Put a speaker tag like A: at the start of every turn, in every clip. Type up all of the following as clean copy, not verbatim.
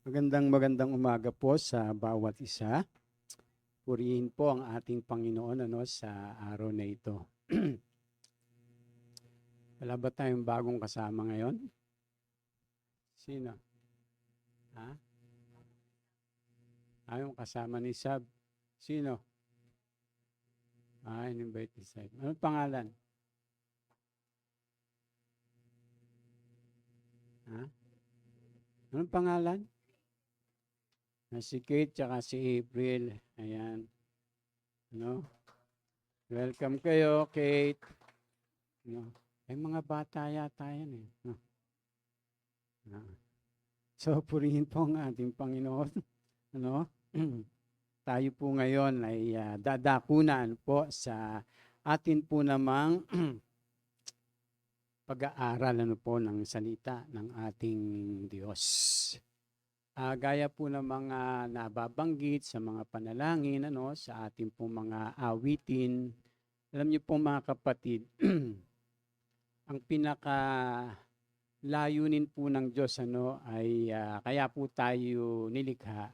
A: Magandang umaga po sa bawat isa. Purihin po ang ating Panginoon sa araw na ito. Wala ba tayong bagong kasama ngayon? Sino? Ha? Yung kasama ni Sab. Sino? In-invite ni Sab. Anong pangalan? Ha? Anong pangalan? Si Kate tsaka si April. Ayan. Welcome kayo, Kate. Ay mga bata yata yan eh. So, purihin po ang ating Panginoon. Tayo po ngayon ay dadakunan po sa atin po namang pag-aaral po ng salita ng ating Diyos. Gaya po ng mga nababanggit sa mga panalangin, sa ating po mga awitin. Alam niyo po mga kapatid, ang pinaka layunin po ng Diyos ay kaya po tayo nilikha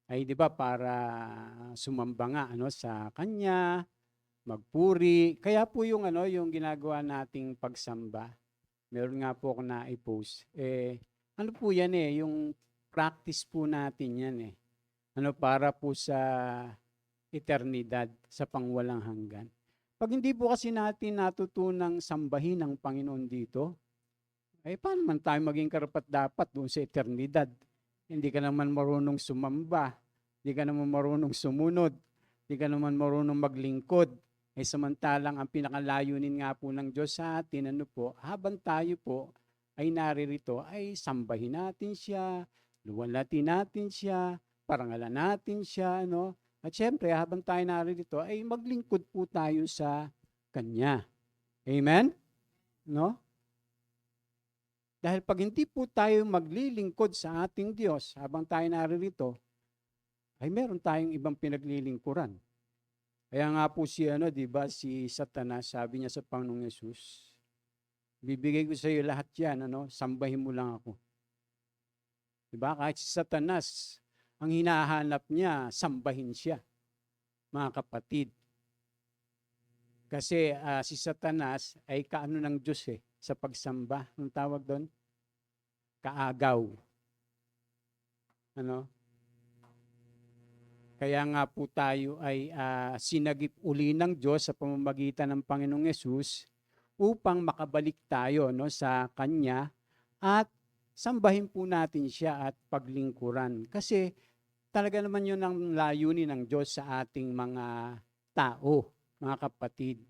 A: ay 'di ba para sumamba nga sa kanya, magpuri. Kaya po yung yung ginagawa nating pagsamba. Meron nga po ako na-i-post. Ano po 'yan yung practice po natin 'yan para po sa eternidad, sa pangwalang hanggan. Pag hindi po kasi natin natutunang sambahin ang Panginoon dito, paano man tayo maging karapat-dapat doon sa eternidad? Hindi ka naman marunong sumamba, hindi ka naman marunong sumunod, hindi ka naman marunong maglingkod. Samantalang ang pinakalayunin nga po ng Diyos sa atin, habang tayo po ay naririto, ay sambahin natin siya, luwalhatin natin siya, parangalan natin siya, At syempre, habang tayo naririto, ay maglingkod po tayo sa Kanya. Amen? Dahil pag hindi po tayo maglilingkod sa ating Diyos habang tayo naririto, ay meron tayong ibang pinaglilingkuran. Kaya nga po si Satanas, sabi niya sa Panginoong Yesus, bibigay ko sa iyo lahat yan, sambahin mo lang ako. Diba? Kahit si Satanas, ang hinahanap niya, sambahin siya, mga kapatid. Kasi si Satanas ay kaano ng Diyos sa pagsamba. Anong tawag doon? Kaagaw. Kaya nga po tayo ay sinagip uli ng Diyos sa pamamagitan ng Panginoong Yesus upang makabalik tayo sa Kanya at sambahin po natin siya at paglingkuran. Kasi talaga naman yun ang layunin ng Diyos sa ating mga tao, mga kapatid.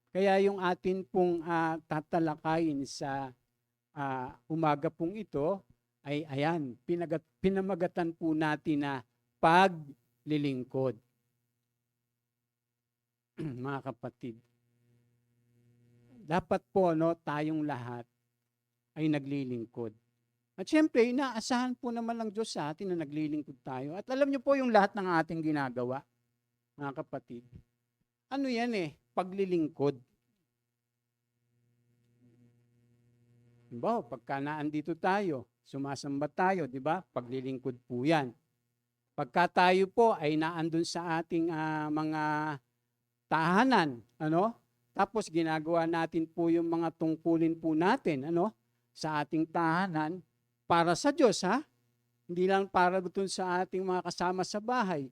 A: Kaya yung atin pong tatalakayin sa umaga pong ito ay ayan, pinamagatan po natin na paglilingkod. Mga kapatid, dapat po tayong lahat ay naglilingkod. At syempre, inaasahan po naman ng Diyos sa atin na naglilingkod tayo. At alam niyo po yung lahat ng ating ginagawa, mga kapatid. Ano yan paglilingkod. Diba? Pagka naandito tayo, sumasamba tayo, di ba? Paglilingkod po yan. Pagka tayo po ay naandun sa ating mga tahanan, tapos ginagawa natin po yung mga tungkulin po natin, sa ating tahanan, para sa Diyos, Hindi lang para doon sa ating mga kasama sa bahay.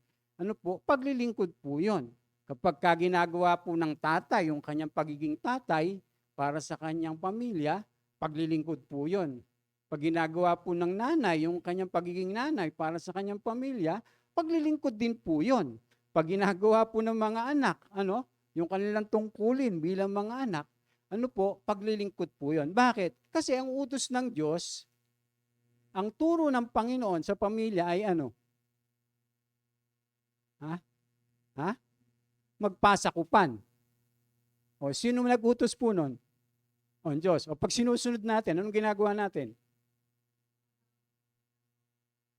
A: Paglilingkod po yun. Kapag ginagawa po ng tatay, yung kanyang pagiging tatay, para sa kanyang pamilya, paglilingkod po yun. Pag ginagawa po ng nanay, yung kanyang pagiging nanay, para sa kanyang pamilya, paglilingkod din po yun. Pag ginagawa po ng mga anak, yung kanilang tungkulin bilang mga anak, paglilingkod po yun. Bakit? Kasi ang utos ng Diyos, ang turo ng Panginoon sa pamilya ay magpasakupan. O, sino nag-utos po nun? O, Diyos. O, pag sinusunod natin, anong ginagawa natin?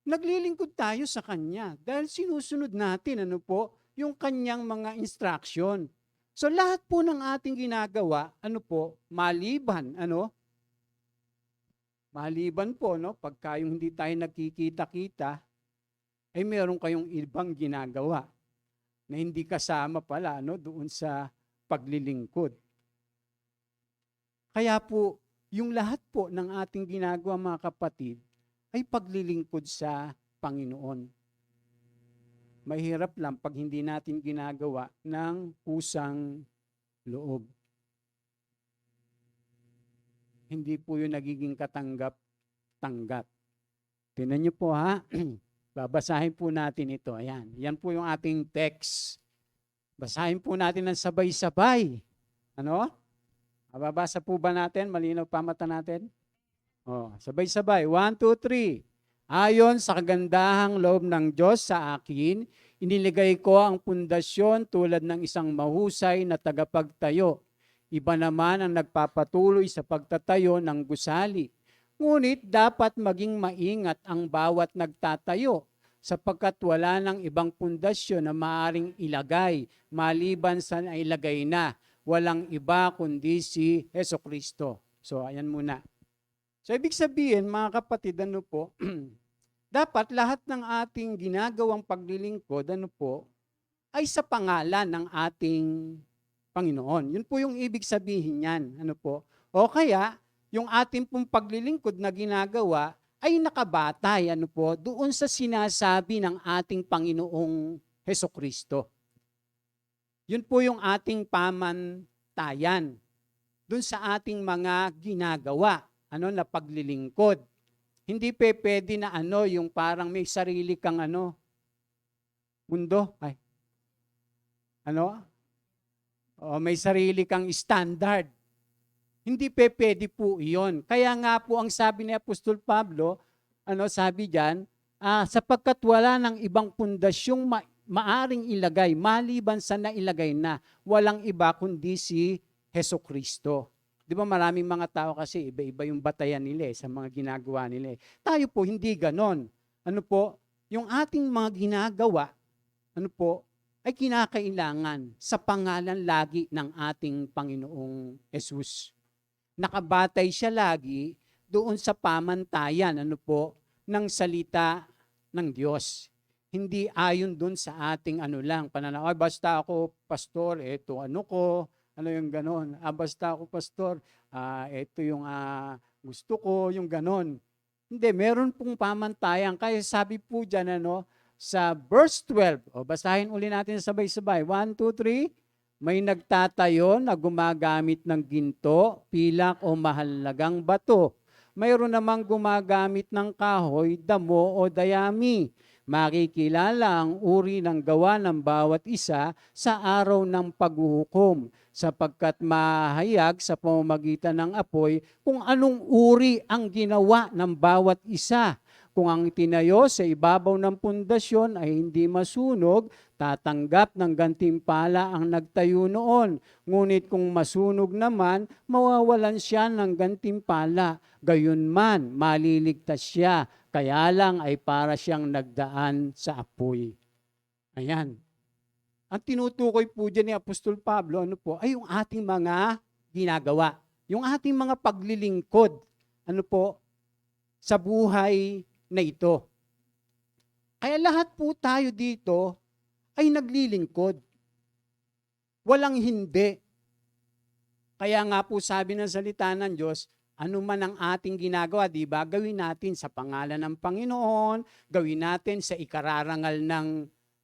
A: Naglilingkod tayo sa Kanya dahil sinusunod natin, yung Kanyang mga instruction. So, lahat po ng ating ginagawa, maliban, Maliban po, no, pagka yung hindi tayo nagkikita-kita, ay meron kayong ibang ginagawa na hindi kasama pala, no, doon sa paglilingkod. Kaya po, yung lahat po ng ating ginagawa, mga kapatid, ay paglilingkod sa Panginoon. Mahirap lang pag hindi natin ginagawa ng kusang loob. Hindi po yun nagiging katanggap-tanggap. Tingnan niyo po ha, babasahin po natin ito. Ayan, yan po yung ating text. Basahin po natin ng sabay-sabay. Ano? Mababasa po ba natin? Malinaw pa mata natin? Oh, sabay-sabay. 1, 2, 3. Ayon sa kagandahang loob ng Diyos sa akin, iniligay ko ang pundasyon tulad ng isang mahusay na tagapagtayo. Iba naman ang nagpapatuloy sa pagtatayo ng gusali. Ngunit dapat maging maingat ang bawat nagtatayo sapagkat wala ng ibang pundasyon na maaring ilagay maliban sa nailagay na. Walang iba kundi si Hesukristo. So, ayan muna. So, ibig sabihin, mga kapatid, ano po, dapat lahat ng ating ginagawang paglilingkod, ano po, ay sa pangalan ng ating Panginoon. Yun po yung ibig sabihin niyan. Ano po? O kaya, yung ating pong paglilingkod na ginagawa ay nakabatay, ano po, doon sa sinasabi ng ating Panginoong Hesukristo. Yun po yung ating pamantayan doon sa ating mga ginagawa, ano, na paglilingkod. Hindi pwede na ano, yung parang may sarili kang ano, mundo, ay, ano? O may sarili kang standard. Hindi pwede po iyon. Kaya nga po ang sabi ni Apostol Pablo, ano sabi diyan, sapagkat wala ng ibang pundasyong maaring ilagay, maliban sa nailagay na, walang iba kundi si Hesukristo. Di ba maraming mga tao kasi iba-iba yung batayan nila sa mga ginagawa nila. Tayo po hindi ganon. Ano po, yung ating mga ginagawa, ano po, ay kinakailangan sa pangalan lagi ng ating Panginoong Yesus. Nakabatay siya lagi doon sa pamantayan, ano po, ng salita ng Diyos. Hindi ayon doon sa ating ano lang, pananaw, basta ako pastor, eto ano ko, ano yung ganon. Basta ako pastor, eto yung gusto ko, yung ganon. Hindi, meron pong pamantayan. Kaya sabi po dyan, ano, sa verse 12, basahin uli natin sabay-sabay. 1, 2, 3. May nagtatayo na gumagamit ng ginto, pilak o mahalagang bato. Mayroon namang gumagamit ng kahoy, damo o dayami. Makikilala ang uri ng gawa ng bawat isa sa araw ng paghuhukom, sapagkat mahayag sa pamamagitan ng apoy kung anong uri ang ginawa ng bawat isa. Kung ang tinayo sa ibabaw ng pundasyon ay hindi masunog, tatanggap ng gantimpala ang nagtayo noon. Ngunit kung masunog naman, mawawalan siya ng gantimpala. Gayunman, maliligtas siya. Kaya lang ay para siyang nagdaan sa apoy. Ayan. Ang tinutukoy po dyan ni Apostol Pablo, ano po, ay yung ating mga ginagawa. Yung ating mga paglilingkod. Ano po, sa buhay na ito. Kaya lahat po tayo dito ay naglilingkod. Walang hindi. Kaya nga po sabi ng salita ng Diyos, ano man ang ating ginagawa, di ba? Gawin natin sa pangalan ng Panginoon, gawin natin sa ikararangal ng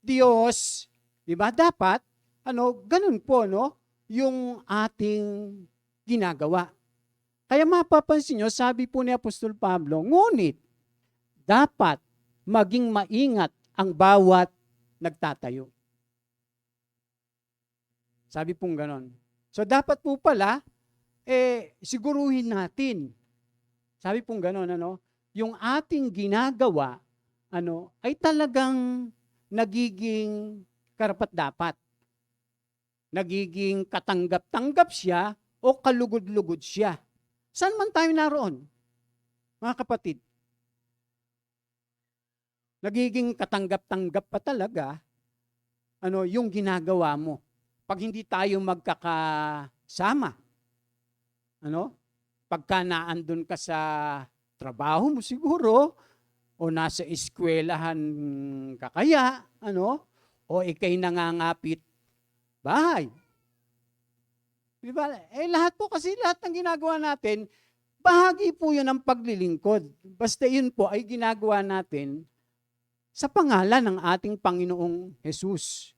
A: Diyos. Di ba? Dapat, ganun po, no? Yung ating ginagawa. Kaya mapapansin nyo, sabi po ni Apostol Pablo, ngunit, dapat maging maingat ang bawat nagtatayo. Sabi pong ganon. So dapat po pala, siguruhin natin. Sabi pong ganon, yung ating ginagawa, ay talagang nagiging karapat-dapat. Nagiging katanggap-tanggap siya o kalugod-lugod siya. Saan man tayo naroon, mga kapatid? Nagiging katanggap-tanggap pa talaga yung ginagawa mo. Pag hindi tayo magkakasama, pagka naandun ka sa trabaho mo siguro, o nasa eskwelahan ka kaya, o ikay nangangapit bahay. Di ba? Lahat po kasi, lahat ng ginagawa natin, bahagi po yun ng paglilingkod. Basta yun po ay ginagawa natin sa pangalan ng ating Panginoong Jesus.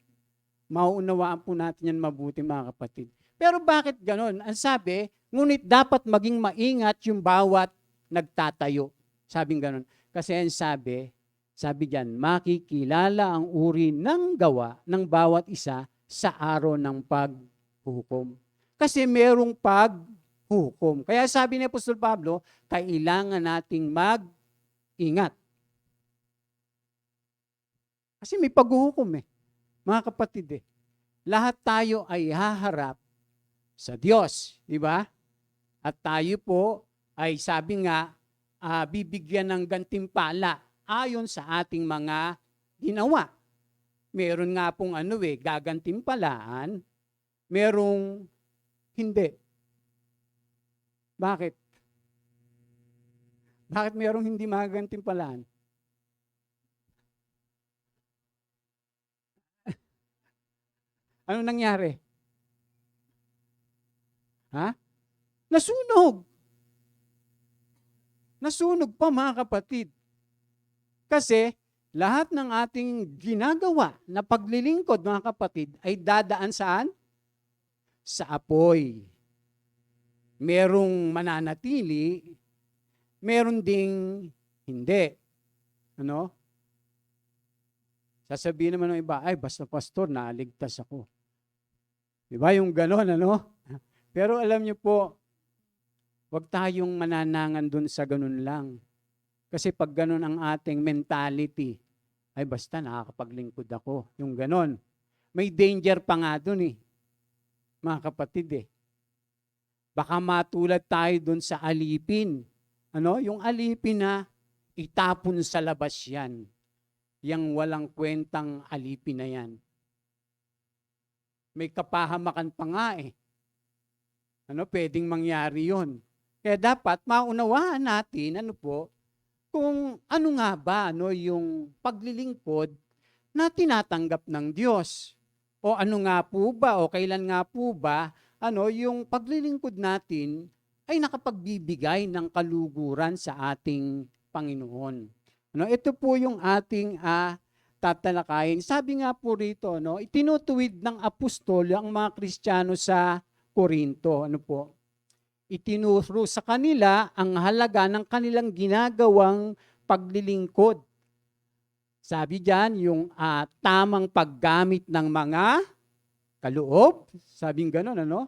A: Mauunawaan po natin yan mabuti, mga kapatid. Pero bakit ganon? Ang sabi, ngunit dapat maging maingat yung bawat nagtatayo. Sabing ganon. Kasi ang sabi diyan, makikilala ang uri ng gawa ng bawat isa sa araw ng paghukom. Kasi merong paghukom. Kaya sabi ni Apostol Pablo, kailangan nating mag-ingat. Kasi may paghukom mga kapatid Lahat tayo ay haharap sa Diyos, di ba? At tayo po ay sabi nga, bibigyan ng gantimpala ayon sa ating mga ginawa. Meron nga pong gagantimpalaan, merong hindi. Bakit? Bakit merong hindi magagantimpalaan? Ano nangyari? Nasunog. Nasunog pa, mga kapatid. Kasi lahat ng ating ginagawa na paglilingkod, mga kapatid, ay dadaan saan? Sa apoy. Merong mananatili, meron ding hindi. Sasabihin naman ng iba, ay basta pastor, naligtas ako. Diba yung ganon, Pero alam niyo po, huwag tayong mananangan dun sa ganun lang. Kasi pag ganun ang ating mentality, ay basta nakakapaglingkod ako. Yung ganon. May danger pa nga dun mga kapatid Baka matulad tayo dun sa alipin. Yung alipin na itapon sa labas yan. Yang walang kwentang alipin na yan. May kapahamakan pa nga pwedeng mangyari yon. Kaya dapat maunawaan natin, kung ano nga ba, yung paglilingkod na tinatanggap ng Diyos. O ano nga po ba, o kailan nga po ba, yung paglilingkod natin ay nakapagbibigay ng kaluguran sa ating Panginoon. Ito po yung ating tatalakayin. Sabi nga po rito, itinutuwid ng apostol ang mga Kristiyano sa Korinto. Itinuro sa kanila ang halaga ng kanilang ginagawang paglilingkod. Sabi diyan, yung tamang paggamit ng mga kaloob. Sabing gano'n,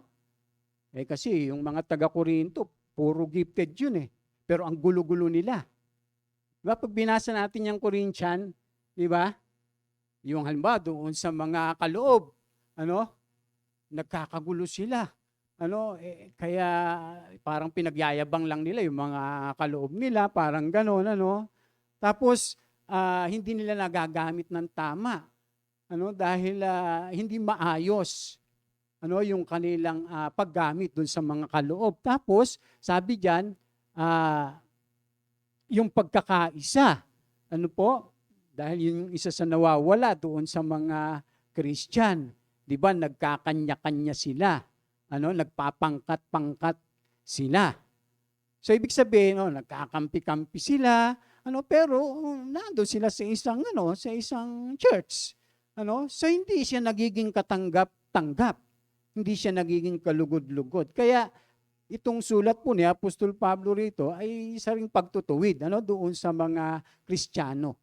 A: kasi yung mga taga-Korinto, puro gifted yun Pero ang gulo-gulo nila. Diba, pag binasa natin yung Corinthian, diba? Yung halimbawa doon sa mga kaloob, nagkakagulo sila. Kaya parang pinagyayabang lang nila yung mga kaloob nila, parang gano'n, Tapos, hindi nila nagagamit ng tama. Dahil hindi maayos yung kanilang paggamit doon sa mga kaloob. Tapos, sabi diyan, yung pagkakaisa. Dahil yung isa sa nawawala doon sa mga Christian. Di ba, nagkakanya-kanya sila. Nagpapangkat-pangkat sila. So, ibig sabihin, nagkakampi-kampi sila, pero nandoon sila sa isang church. So, hindi siya nagiging katanggap-tanggap. Hindi siya nagiging kalugod-lugod. Kaya, itong sulat po ni Apostol Pablo rito ay isa ring pagtutuwid doon sa mga Kristiyano.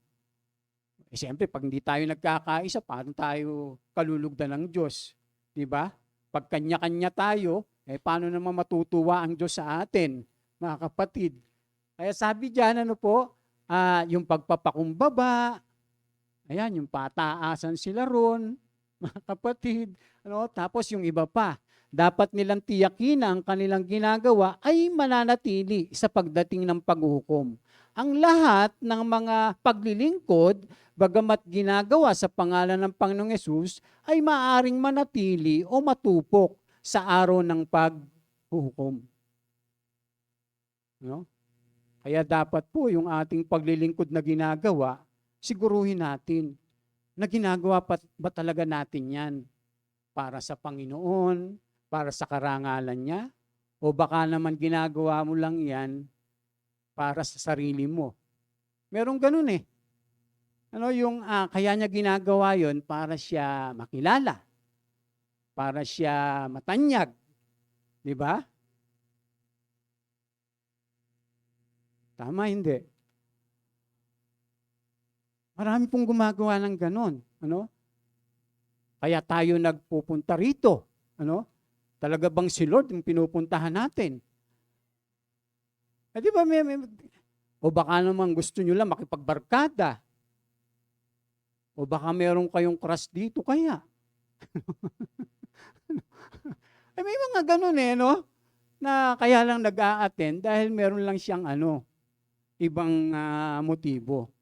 A: Siyempre, pag hindi tayo nagkakaisa, paano tayo kalulugdan ng Diyos? Di ba? Pag kanya-kanya tayo, paano naman matutuwa ang Diyos sa atin, mga kapatid? Kaya sabi diyan, yung pagpapakumbaba, ayan, yung pataasan sila ron, mga kapatid. Tapos yung iba pa, dapat nilang tiyakin na ang kanilang ginagawa ay mananatili sa pagdating ng paghukom. Ang lahat ng mga paglilingkod, bagamat ginagawa sa pangalan ng Panginoong Hesus, ay maaring manatili o matupok sa araw ng paghukom. Kaya dapat po yung ating paglilingkod na ginagawa, siguruhin natin na ginagawa ba talaga natin yan para sa Panginoon, para sa karangalan niya, o baka naman ginagawa mo lang yan para sa sarili mo. Merong ganun eh. Kaya niya ginagawa yon para siya makilala, para siya matanyag, di ba? Tama, hindi. Marami pong gumagawa ng ganun. Kaya tayo nagpupunta rito. Talaga bang si Lord yung pinupuntahan natin? Di ba, o baka naman gusto nyo lang makipagbarkada. O baka meron kayong crush dito kaya. May mga ganun na kaya lang nag-a-attend dahil meron lang siyang ibang motibo.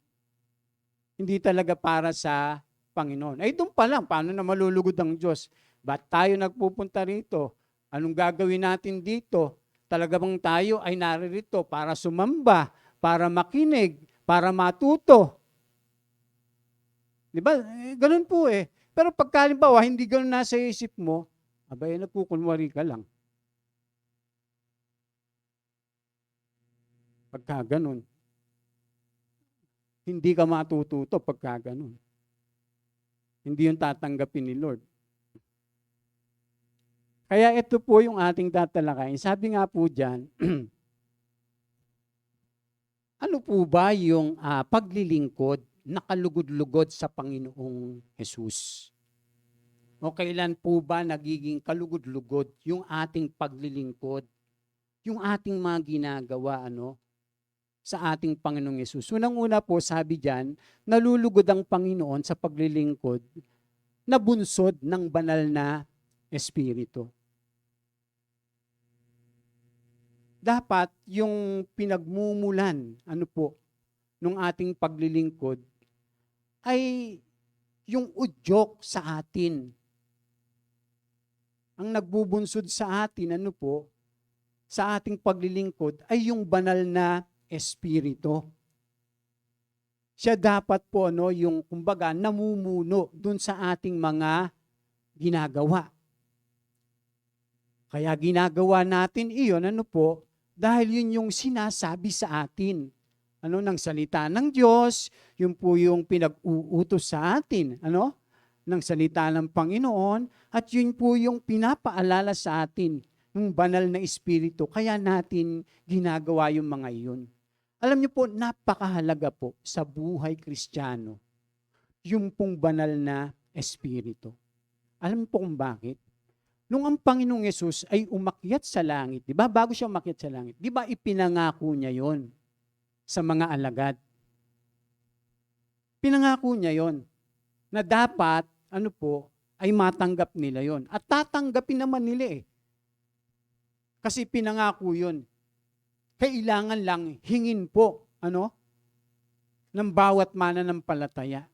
A: Hindi talaga para sa Panginoon. Doon pa lang, paano na malulugod ang Diyos? Ba't tayo nagpupunta rito? Anong gagawin natin dito? Talaga bang tayo ay naririto para sumamba, para makinig, para matuto? Di ba? Ganun po eh. Pero pagkalimbawa, hindi ganun nasa isip mo, abay, nagkukunwari ka lang. Pagka ganun. Hindi ka matututo pagka ganun. Hindi yung tatanggapin ni Lord. Kaya ito po yung ating tatalakayin. Sabi nga po dyan, ano po ba yung paglilingkod na kalugod-lugod sa Panginoong Jesus? O kailan po ba nagiging kalugod-lugod yung ating paglilingkod, yung ating mga ginagawa sa ating Panginoong Jesus? Unang-una po, sabi dyan, nalulugod ang Panginoon sa paglilingkod na bunsod ng banal na Espiritu. Dapat yung pinagmumulan, nung ating paglilingkod, ay yung udyok sa atin. Ang nagbubunsod sa atin, sa ating paglilingkod, ay yung banal na Espiritu. Siya dapat po, yung kumbaga, namumuno dun sa ating mga ginagawa. Kaya ginagawa natin iyon, dahil yun yung sinasabi sa atin. Ng salita ng Diyos, yun po yung pinag-uutos sa atin, ng salita ng Panginoon, at yun po yung pinapaalala sa atin ng banal na Espiritu. Kaya natin ginagawa yung mga iyon. Alam niyo po, napakahalaga po sa buhay Kristiyano, yung pong banal na Espiritu. Alam niyo po kung bakit? Nung ang Panginoong Yesus ay umakyat sa langit, di ba? Bago siya umakyat sa langit, di ba ipinangako niya yon sa mga alagad? Pinangako niya yon na dapat, ay matanggap nila yon. At tatanggapin naman nila eh. Kasi pinangako yon. Kailangan lang hingin po, ng bawat mananampalataya.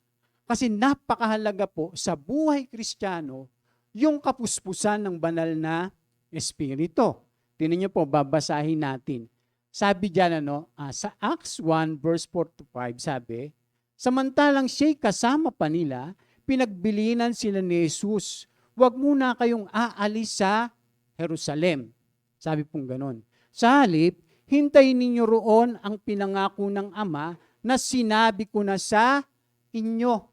A: Kasi napakahalaga po sa buhay Kristiyano, yung kapuspusan ng banal na Espiritu. Tingnan niyo po, babasahin natin. Sabi diyan sa Acts 1 verse 4 to 5, sabi, samantalang siya'y kasama pa nila, pinagbilinan sila ni Jesus, huwag muna kayong aalis sa Jerusalem. Sabi pong ganon. Sa halip, hintayin ninyo roon ang pinangako ng Ama na sinabi ko na sa inyo.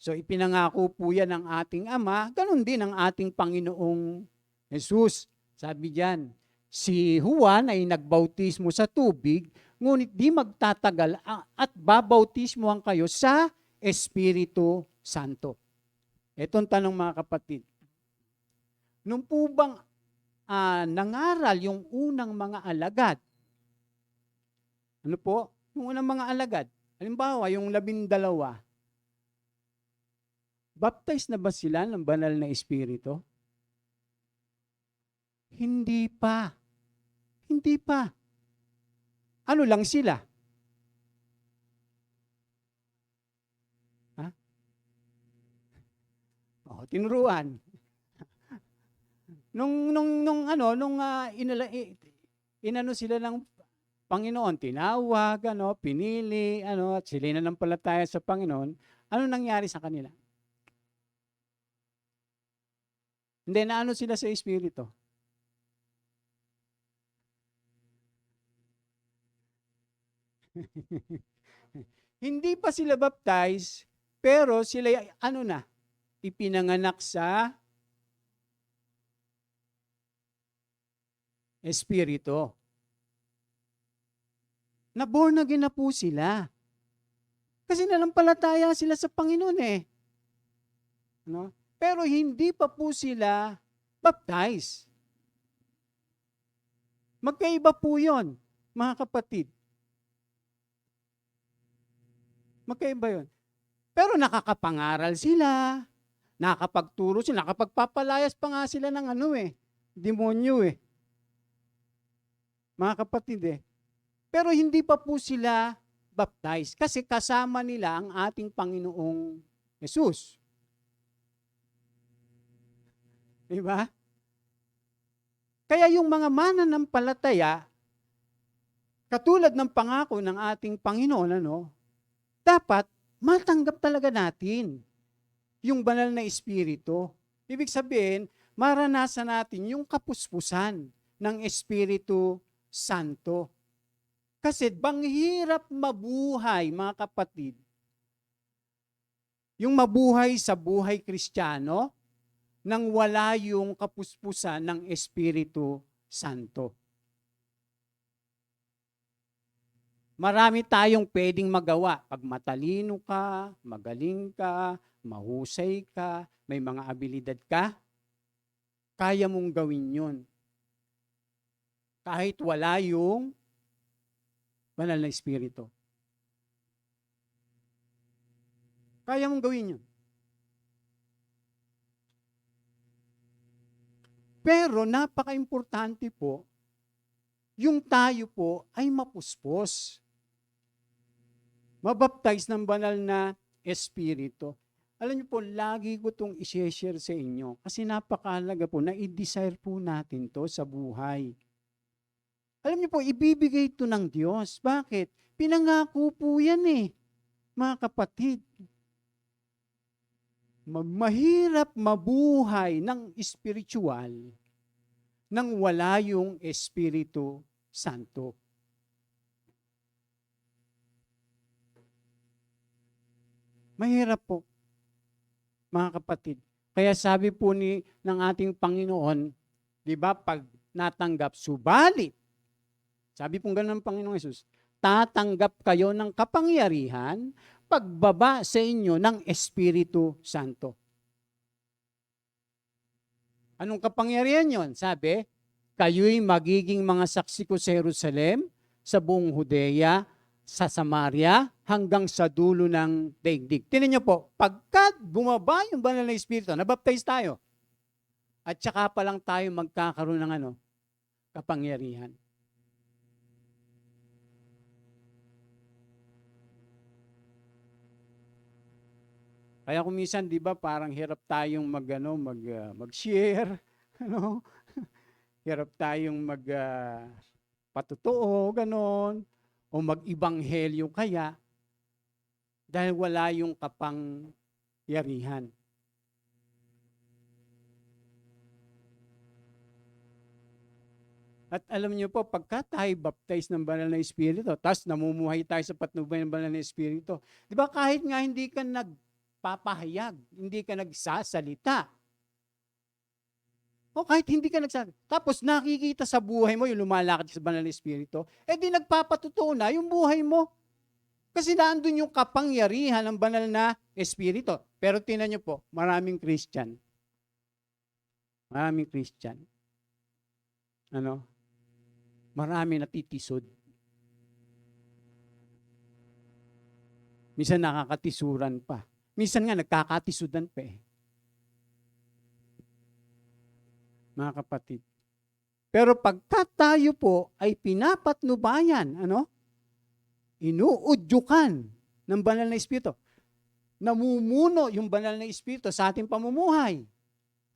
A: So ipinangako po yan ng ating Ama, ganun din ang ating Panginoong Jesus. Sabi diyan, si Juan ay nagbautismo sa tubig, ngunit di magtatagal at babautismohan kayo sa Espiritu Santo. Etong tanong mga kapatid, nung po bang nangaral yung unang mga alagad? Yung unang mga alagad, halimbawa yung 12, baptize na ba sila ng banal na Espiritu? Hindi pa. Hindi pa. Ano lang sila? Tinuruan. Inano sila ng Panginoon, tinawag, pinili, at sila'y nanampalataya sa Panginoon, ano nangyari sa kanila? Hindi, naano sila sa Espiritu? Hindi pa sila baptize, pero sila, ipinanganak sa Espiritu. Na born again na po sila. Kasi nanampalataya sila sa Panginoon eh. Pero hindi pa po sila baptized. Magkaiba po yun, mga kapatid. Magkaiba yun. Pero nakakapangaral sila, nakakapagturo sila, nakapagpapalayas pa nga sila ng demonyo eh. Mga kapatid eh. Pero hindi pa po sila baptized kasi kasama nila ang ating Panginoong Jesus. Diba? Kaya yung mga mananampalataya, katulad ng pangako ng ating Panginoon, dapat matanggap talaga natin yung banal na Espiritu. Ibig sabihin, maranasan natin yung kapuspusan ng Espiritu Santo. Kasi banghirap mabuhay, mga kapatid, yung mabuhay sa buhay Kristiyano nang wala yung kapuspusan ng Espiritu Santo. Marami tayong pwedeng magawa. Pag matalino ka, magaling ka, mahusay ka, may mga abilidad ka, kaya mong gawin yun. Kahit wala yung banal na Espiritu. Kaya mong gawin yun. Pero napaka-importante po, yung tayo po ay mapuspos. Mabaptize ng banal na Espiritu. Alam niyo po, lagi ko itong i-share sa inyo kasi napakahalaga po na i-desire po natin to sa buhay. Alam niyo po, ibibigay ito ng Diyos. Bakit? Pinangako po yan eh, mga kapatid. Mahirap mabuhay ng espiritual nang wala yung Espiritu Santo. Mahirap po, mga kapatid. Kaya sabi po ng ating Panginoon, di ba, pag natanggap, subalit, sabi pong gano'n ng Panginoong Yesus, tatanggap kayo ng kapangyarihan pagbaba sa inyo ng Espiritu Santo. Anong kapangyarihan yon? Sabi, kayo'y magiging mga saksi ko sa Jerusalem, sa buong Judea, sa Samaria, hanggang sa dulo ng daigdig. Tingnan niyo po, pagkat bumaba yung banal na Espiritu, nabaptize tayo. At saka pa lang tayo magkakaroon ng kapangyarihan. Kaya kung minsan, 'di ba, parang hirap tayong mag-share, Hirap tayong patotoo, ganon, o mag-ibanghelyo kaya dahil wala yung kapangyarihan. At alam niyo po, pagka tayo baptize ng banal na Espiritu, tapos namumuhay tayo sa patnubay ng banal na Espiritu, di ba kahit nga hindi ka nagpapahayag, hindi ka nagsasalita, o kahit hindi ka nagsasalita, tapos nakikita sa buhay mo yung lumalakad sa banal na Espiritu, di nagpapatutuo na yung buhay mo. Kasi nandun yung kapangyarihan ng banal na Espiritu. Pero tingnan niyo po, maraming Christian. Marami natitisod. Minsan nakakatisuran pa. Minsan nga nagkakatisudan pa eh. Mga kapatid. Pero pagka tayo po ay pinapatnubayan, inuudyukan ng banal na Espiritu, namumuno yung banal na Espiritu sa ating pamumuhay,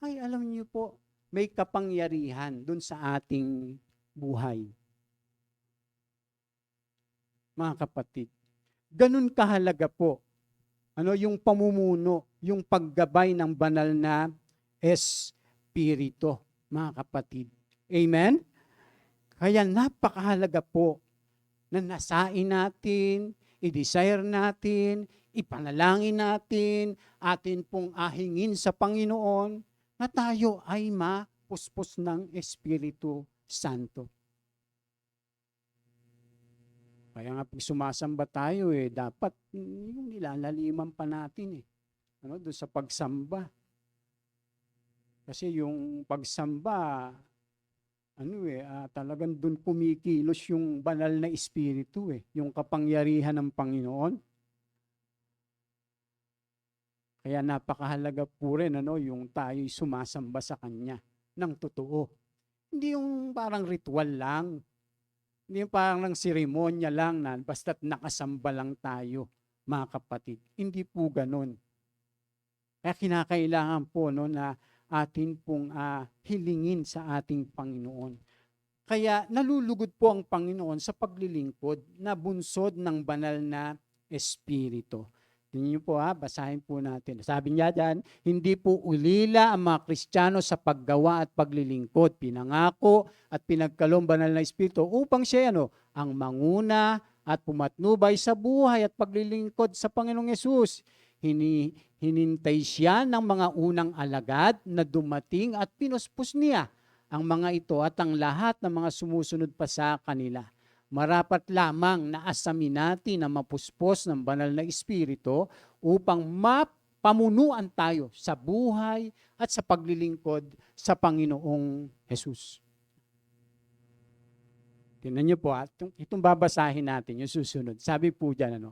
A: ay alam niyo po, may kapangyarihan dun sa ating buhay. mga kapatid. Ganun kahalaga po yung pamumuno, yung paggabay ng banal na Espiritu, mga kapatid. Amen? Kaya napakahalaga po na nasain natin, i-desire natin, ipanalangin natin, atin pong ahingin sa Panginoon na tayo ay mapuspos ng Espiritu Santo. Kaya nga pag sumasamba tayo dapat yung nilalaliman pa natin doon sa pagsamba. Kasi yung pagsamba, talagang doon kumikilos yung banal na espiritu yung kapangyarihan ng Panginoon. Kaya napakahalaga po rin yung tayo'y sumasamba sa Kanya ng totoo. Hindi yung parang ritual lang. Hindi yung parang seremonya lang na basta't nakasamba lang tayo, mga kapatid. Hindi po ganun. Kaya kinakailangan po na atin pong hilingin sa ating Panginoon. Kaya nalulugod po ang Panginoon sa paglilingkod na bunsod ng banal na Espiritu. Tingnan niyo po basahin po natin. Sabi niya dyan, hindi po ulila ang mga Kristiyano sa paggawa at paglilingkod. Pinangako at pinagkaloob banal na Espiritu upang siya ang manguna at pumatnubay sa buhay at paglilingkod sa Panginoong Yesus. Hinintay siya ng mga unang alagad na dumating at pinuspos niya ang mga ito at ang lahat ng mga sumusunod pa sa kanila. Marapat lamang na asamin natin ang mapuspos ng banal na Espiritu upang mapamunuan tayo sa buhay at sa paglilingkod sa Panginoong Jesus. Tingnan niyo po itong babasahin natin, yung susunod. Sabi po dyan,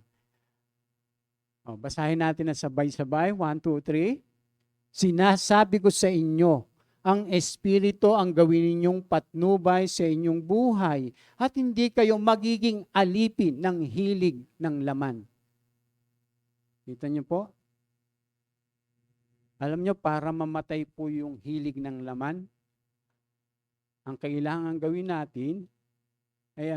A: basahin natin na sabay-sabay. 1, 2, 3. Sinasabi ko sa inyo, ang Espiritu ang gawin ninyong patnubay sa inyong buhay at hindi kayo magiging alipin ng hilig ng laman. Kita niyo po? Alam niyo, para mamatay po yung hilig ng laman, ang kailangan gawin natin ay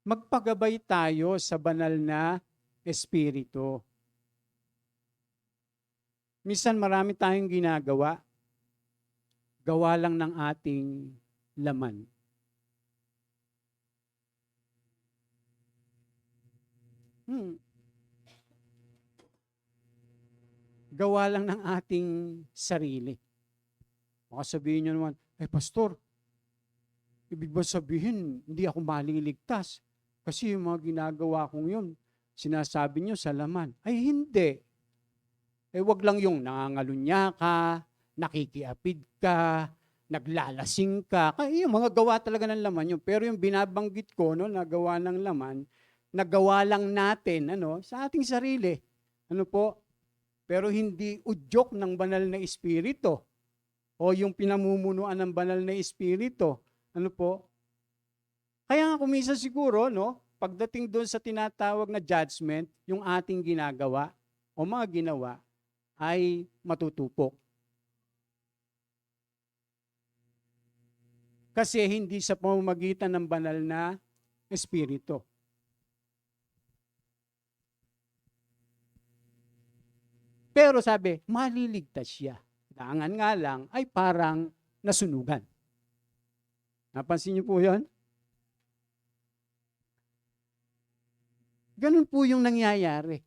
A: magpagabay tayo sa banal na Espiritu. Minsan marami tayong ginagawa, gawa lang ng ating laman. Gawa lang ng ating sarili. Baka sabihin nyo naman, Pastor, ibig ba sabihin, hindi ako maliligtas? Kasi yung mga ginagawa kong yun, sinasabi nyo sa laman. Ay hindi. Wag lang yung nangangalunya ka, nakikiapid ka, naglalasing ka. Yung mga gawa talaga ng laman yun. Pero yung binabanggit ko, na gawa ng laman, nagawa lang natin sa ating sarili. Pero hindi udyok ng banal na Espiritu o yung pinamumunuan ng banal na Espiritu. Kaya nga kumisa siguro, pagdating doon sa tinatawag na judgment, yung ating ginagawa o mga ginawa, ay matutupok. Kasi hindi sa pamamagitan ng banal na Espiritu. Pero sabi, maliligtas siya. Dangan nga lang ay parang nasunugan. Napansin niyo po yun? Ganun po yung nangyayari.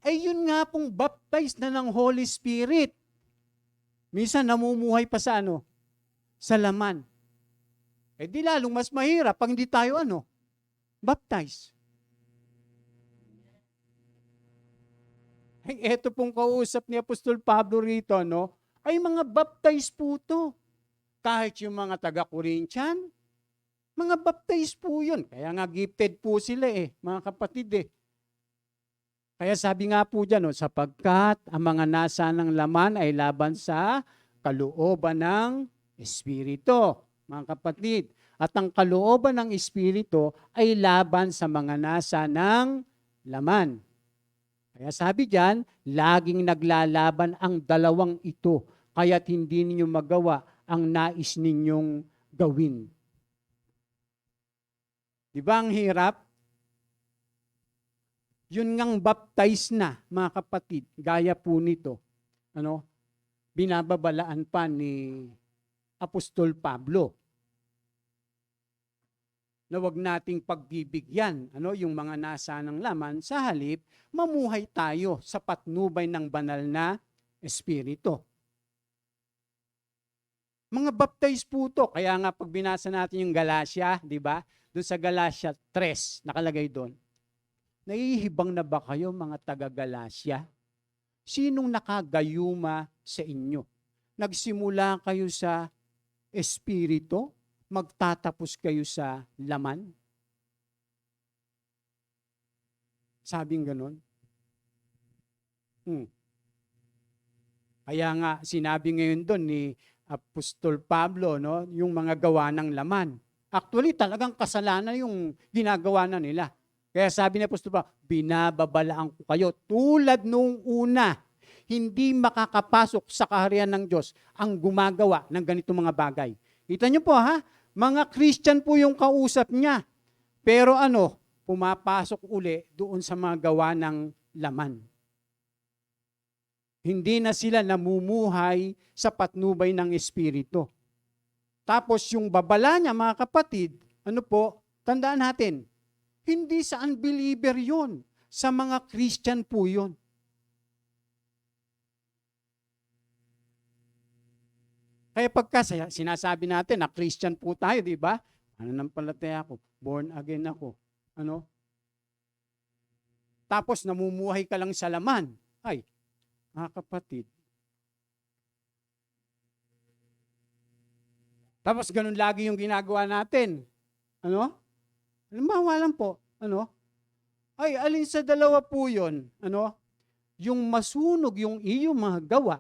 A: Ay yun nga pong baptized na ng Holy Spirit. Minsan namumuhay pa sa sa laman. Di lalong mas mahirap pag hindi tayo baptized. Ay eto pong kausap ni Apostol Pablo rito, ay mga baptized po to. Kahit yung mga taga-Corinthian, mga baptized po yun. Kaya nga gifted po sila mga kapatid Kaya sabi nga po dyan, sapagkat ang mga nasa ng laman ay laban sa kalooban ng Espiritu, mga kapatid. At ang kalooban ng Espiritu ay laban sa mga nasa ng laman. Kaya sabi dyan, laging naglalaban ang dalawang ito, kaya't hindi ninyo magawa ang nais ninyong gawin. Di ba ang hirap? Yun ngang baptize na, mga kapatid, gaya po nito. Ano? Binababalaan pa ni Apostol Pablo na wag nating pagbibigyan yung mga nasa ng laman, sa halip mamuhay tayo sa patnubay ng banal na Espiritu. Mga baptize po to. Kaya nga pag binasa natin yung Galatia, di ba? Doon sa Galatia 3, nakalagay doon. Nahihibang na ba kayo mga taga-Galatia? Sinong nakagayuma sa inyo? Nagsimula kayo sa Espiritu? Magtatapos kayo sa laman? Sabing ganon. Kaya nga sinabi ngayon doon ni Apostol Pablo, no, yung mga gawa ng laman. Actually, talagang kasalanan yung ginagawa na nila. Kaya sabi ni Apostol Pablo, binababalaan ko kayo tulad nung una. Hindi makakapasok sa kaharian ng Diyos ang gumagawa ng ganitong mga bagay. Kita niyo po ha, mga Christian po yung kausap niya. Pero pumapasok uli doon sa mga gawa ng laman. Hindi na sila namumuhay sa patnubay ng Espiritu. Tapos yung babala niya, mga kapatid, tandaan natin, hindi sa unbeliever yun. Sa mga Christian po yun. Kaya pagka sinasabi natin na Christian po tayo, di ba? Pananampalataya ako, born again ako. Tapos namumuhay ka lang sa laman. Ay, mga kapatid. Tapos ganun lagi yung ginagawa natin. Halimbawa lang po, ay, alin sa dalawa po yun? Yung masunog yung iyong mga gawa,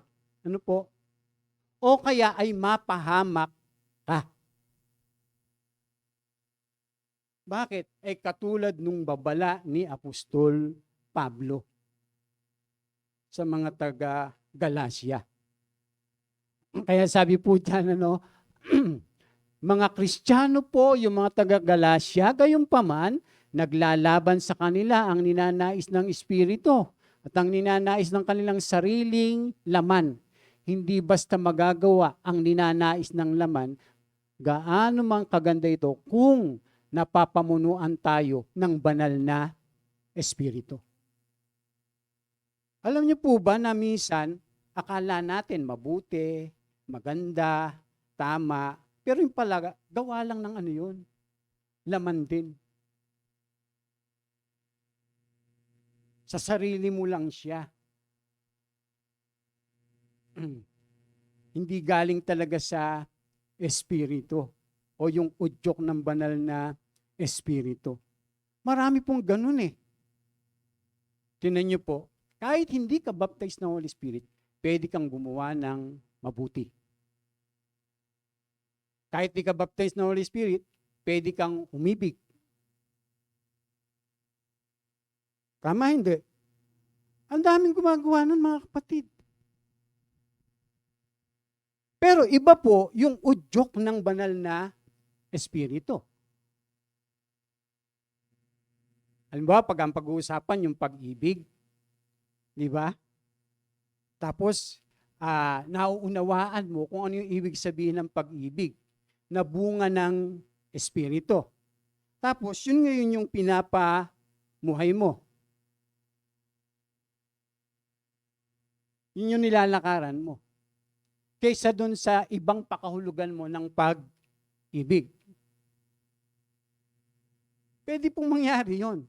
A: o kaya ay mapahamak ka. Bakit? Katulad nung babala ni Apostol Pablo sa mga taga-Galacia. Kaya sabi po dyan, mga Kristiyano po, yung mga taga-Galacia, gayunpaman, naglalaban sa kanila ang ninanais ng Espiritu at ang ninanais ng kanilang sariling laman. Hindi basta magagawa ang ninanais ng laman, gaano mang kaganda ito kung napapamunuan tayo ng banal na Espiritu. Alam niyo po ba na minsan, akala natin mabuti, maganda, tama, pero yung pala, gawa lang ng yun. Laman din. Sa sarili mo lang siya. Hindi galing talaga sa Espiritu o yung udyok ng banal na Espiritu. Marami pong ganun Tingnan niyo po, kahit hindi ka baptized ng Holy Spirit, pwede kang gumawa ng mabuti. Kahit di ka baptized ng Holy Spirit, pwede kang umibig. Tama, hindi? Ang daming gumagawa nun, mga kapatid. Pero iba po yung udyok ng banal na Espiritu. Halimbawa, pag ang pag-uusapan yung pag-ibig, di ba? Tapos, nauunawaan mo kung ano yung ibig sabihin ng pag-ibig na bunga ng Espiritu. Tapos, yun ngayon yung pinapamuhay mo. Yun yung nilalakaran mo. Kaysa dun sa ibang pakahulugan mo ng pag-ibig. Pwede pong mangyari yon.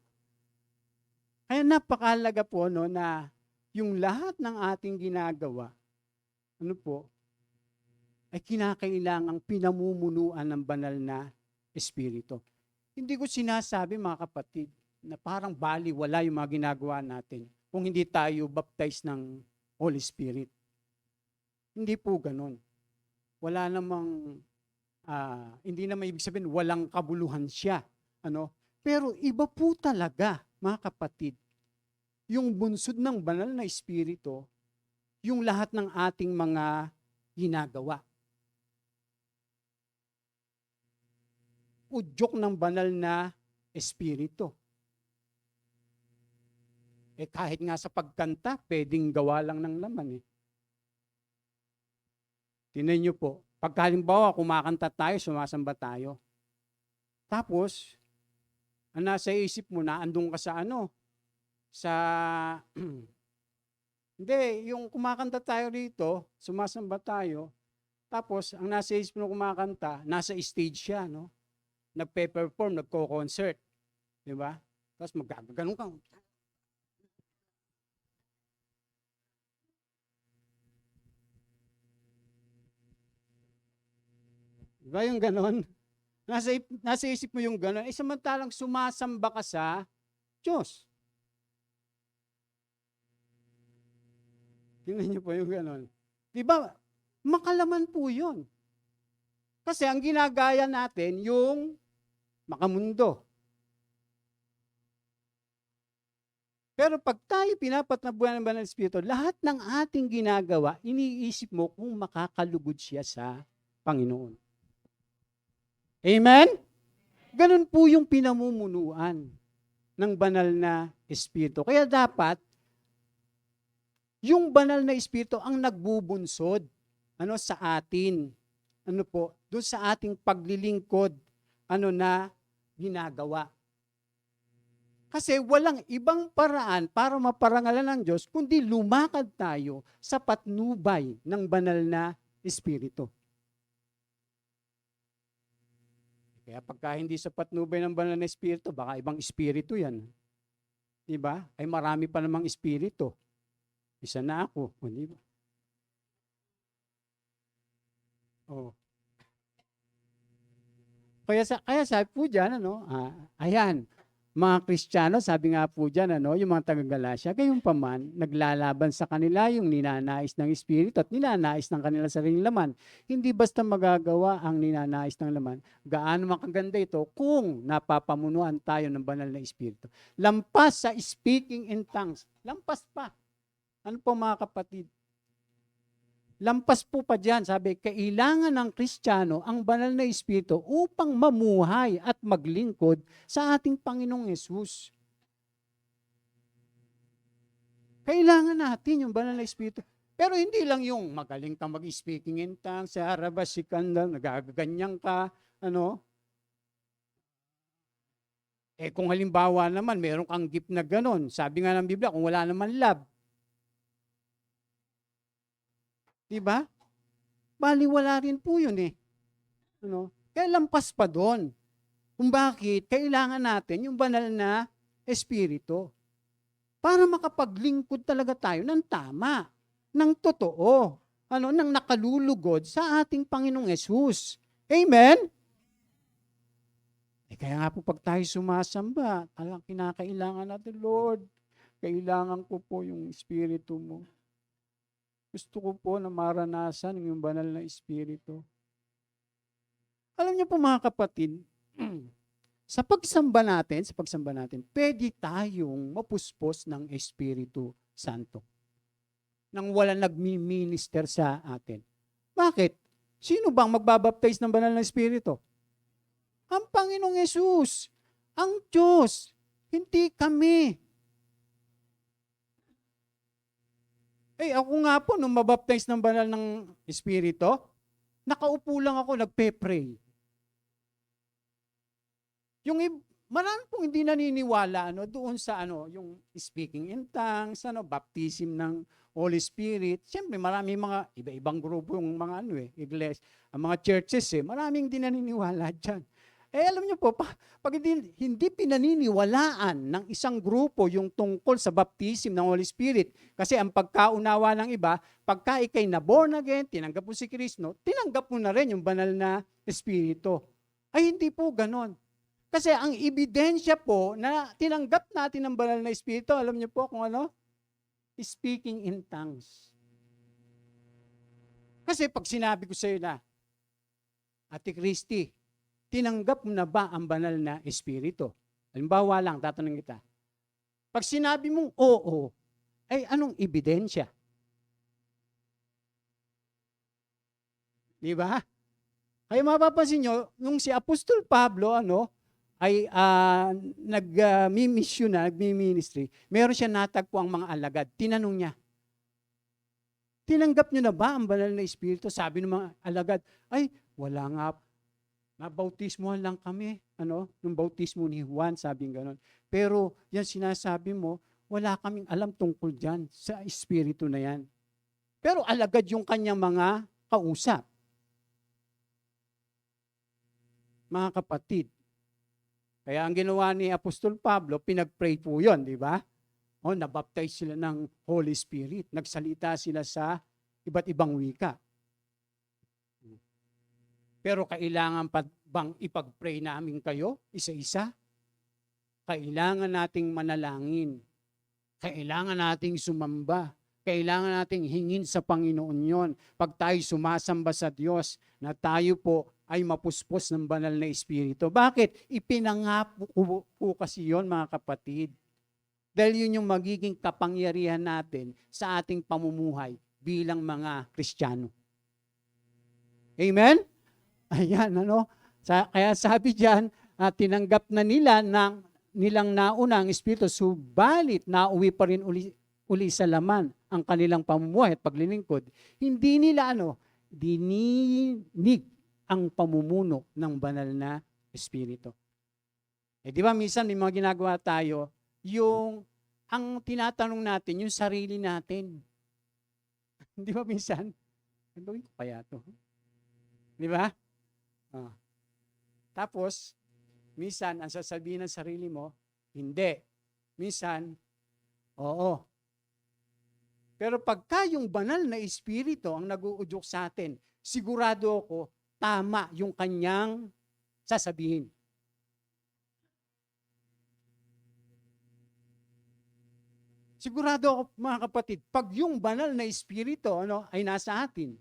A: Kaya napakalaga po na yung lahat ng ating ginagawa, ay kinakailangang pinamumunuan ng banal na Espiritu. Hindi ko sinasabi, mga kapatid, na parang baliwala yung mga ginagawa natin kung hindi tayo baptized ng Holy Spirit. Hindi po ganun. Wala namang, hindi naman ibig sabihin, walang kabuluhan siya. Pero iba po talaga, mga kapatid, yung bunsod ng banal na Espiritu, yung lahat ng ating mga ginagawa. Udyok ng banal na espiritu. Kahit nga sa pagkanta, pwedeng gawa lang ng laman eh. Tingnan niyo po, pagkalimbawa kumakanta tayo, sumasamba tayo. Tapos, ang nasa isip mo na andun ka sa hindi, yung kumakanta tayo rito, sumasamba tayo, tapos ang nasa isip mo kumakanta, nasa stage siya, no? Nagpe-perform, nagko-concert. Di ba? Tapos magkaganon ka. Di ba yung ganon? Nasa isip mo yung ganon. Samantalang sumasamba ka sa Diyos. Tingnan niyo po yung ganon. Di ba? Makalaman po yun. Kasi ang ginagaya natin, yung makamundo. Pero pag tayo pinapatnabuhan ng Banal na Espiritu, lahat ng ating ginagawa, iniisip mo kung makakalugod siya sa Panginoon. Amen? Ganun po yung pinamumunuan ng Banal na Espiritu. Kaya dapat, yung Banal na Espiritu ang nagbubunsod sa atin. Doon sa ating paglilingkod, na ginagawa. Kasi walang ibang paraan para maparangalan ng Diyos kundi lumakad tayo sa patnubay ng Banal na Espiritu. Kaya pagka hindi sa patnubay ng Banal na Espiritu, baka ibang espiritu yan. Diba? Ay marami pa namang espiritu. Isa na ako. Diba? Oh. Kaya sabi po dyan, ayan, mga Kristiyano, sabi nga po dyan, yung mga taga-Galacia, gayong paman, naglalaban sa kanila yung ninanais ng Espiritu at ninanais ng kanila sariling laman. Hindi basta magagawa ang ninanais ng laman. Gaano makaganda ito kung napapamunuan tayo ng Banal na Espiritu. Lampas sa speaking in tongues. Lampas pa. Ano po mga kapatid? Lampas po pa dyan, sabi, kailangan ng Kristiyano ang Banal na Espiritu upang mamuhay at maglingkod sa ating Panginoong Yesus. Kailangan natin yung Banal na Espiritu. Pero hindi lang yung magaling kang mag-speaking in tongues, sa arabas, si kanda, nagaganyan ka, kung halimbawa naman, meron kang gift na ganon, sabi nga ng Biblia, kung wala naman love, diba? Baliwala rin po yun eh. Kaya lampas pa doon. Kung bakit, kailangan natin yung Banal na Espiritu. Para makapaglingkod talaga tayo ng tama, ng totoo, ng nakalulugod sa ating Panginoong Yesus. Amen? Kaya nga po pag tayo sumasamba, talagang kinakailangan natin, Lord, kailangan ko po yung Espiritu mo. Gusto ko po na maranasan yung Banal na Espiritu. Alam niyo po mga kapatid, sa pagsamba natin, pwede tayong mapuspos ng Espiritu Santo. Nang wala nagmi-minister sa atin. Bakit? Sino bang magbabaptize ng Banal na Espiritu? Ang Panginoong Yesus, ang Diyos, hindi kami. Ako nga po, nung mabaptize ng Banal ng Espiritu, nakaupo lang ako, nagpe-pray. Marami pong hindi naniniwala doon sa yung speaking in tongues, baptism ng Holy Spirit. Siyempre, marami mga iba-ibang grupo yung mga iglesia, ang mga churches maraming hindi naniniwala diyan. Alam niyo po, pag hindi pinaniniwalaan ng isang grupo yung tungkol sa baptism ng Holy Spirit, kasi ang pagkaunawa ng iba, pagka ikay na born again, tinanggap mo si Kristo, tinanggap mo na rin yung Banal na Espiritu. Hindi po ganon. Kasi ang ebidensya po na tinanggap natin ang Banal na Espiritu, alam niyo po kung ano? Speaking in tongues. Kasi pag sinabi ko sa iyo na, Ate Christy, tinanggap mo na ba ang Banal na Espiritu? Halimbawa lang, tatanungin kita. Pag sinabi mong oo, anong ebidensya? Di ba? Kaya mapapansin nyo, nung si Apostol Pablo, ay nag-mission na, nag-ministry, meron siya natagpo ang mga alagad. Tinanong niya, tinanggap niyo na ba ang banal na Espiritu? Sabi ng mga alagad, ay, wala nga, nabautismohan lang kami. Nung bautismo ni Juan, sabi gano'n. Pero yan sinasabi mo, wala kaming alam tungkol dyan sa Espiritu na yan. Pero alagad yung kanyang mga kausap. Mga kapatid, kaya ang ginawa ni Apostol Pablo, pinag-pray po yun, di ba? Nabaptize sila ng Holy Spirit. Nagsalita sila sa iba't ibang wika. Pero kailangan pa bang ipag-pray namin kayo, isa-isa? Kailangan nating manalangin. Kailangan nating sumamba. Kailangan nating hingin sa Panginoon yon. Pag tayo sumasamba sa Diyos, na tayo po ay mapuspos ng banal na Espiritu. Bakit? Ipinangako po kasi yon, mga kapatid. Dahil yun yung magiging kapangyarihan natin sa ating pamumuhay bilang mga Kristiyano. Amen? Ayan, kaya sabi diyan, tinanggap na nilang nauna ang Espiritu, subalit nauwi pa rin uli sa laman ang kanilang pamumuhay at paglilingkod. Hindi nila dininig ang pamumuno ng banal na Espiritu. Di ba minsan may mga ginagawa tayo, ang tinatanong natin, yung sarili natin. Di ba minsan? Gawin ko kaya to? Di ba? Tapos, minsan, ang sasabihin ng sarili mo, hindi. Minsan, oo. Pero pagka yung banal na Espiritu ang nag-uudyok sa atin, sigurado ako, tama yung kanyang sasabihin. Sigurado ako, mga kapatid, pag yung banal na Espiritu ay nasa atin,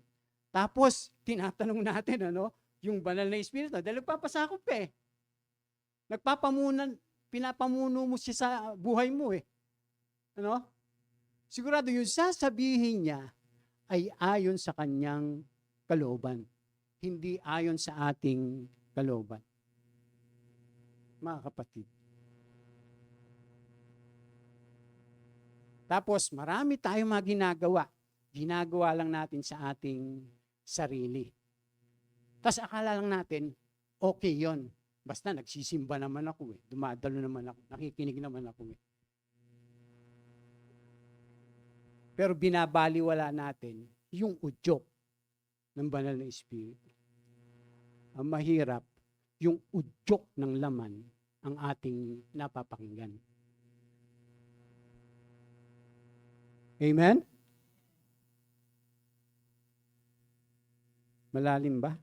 A: tapos tinatanong natin yung banal na Espiritu, dahil nagpapasakop pinapamuno mo siya sa buhay mo Sigurado yung sasabihin niya ay ayon sa kanyang kalooban, hindi ayon sa ating kalooban. Mga kapatid. Tapos marami tayong mga ginagawa. Ginagawa lang natin sa ating sarili. Tapos akala lang natin, okay yon. Basta nagsisimba naman ako dumadalo naman ako, nakikinig naman ako Pero binabaliwala natin yung udyok ng banal na Espiritu. Ang mahirap, yung udyok ng laman ang ating napapakinggan. Amen? Malalim ba?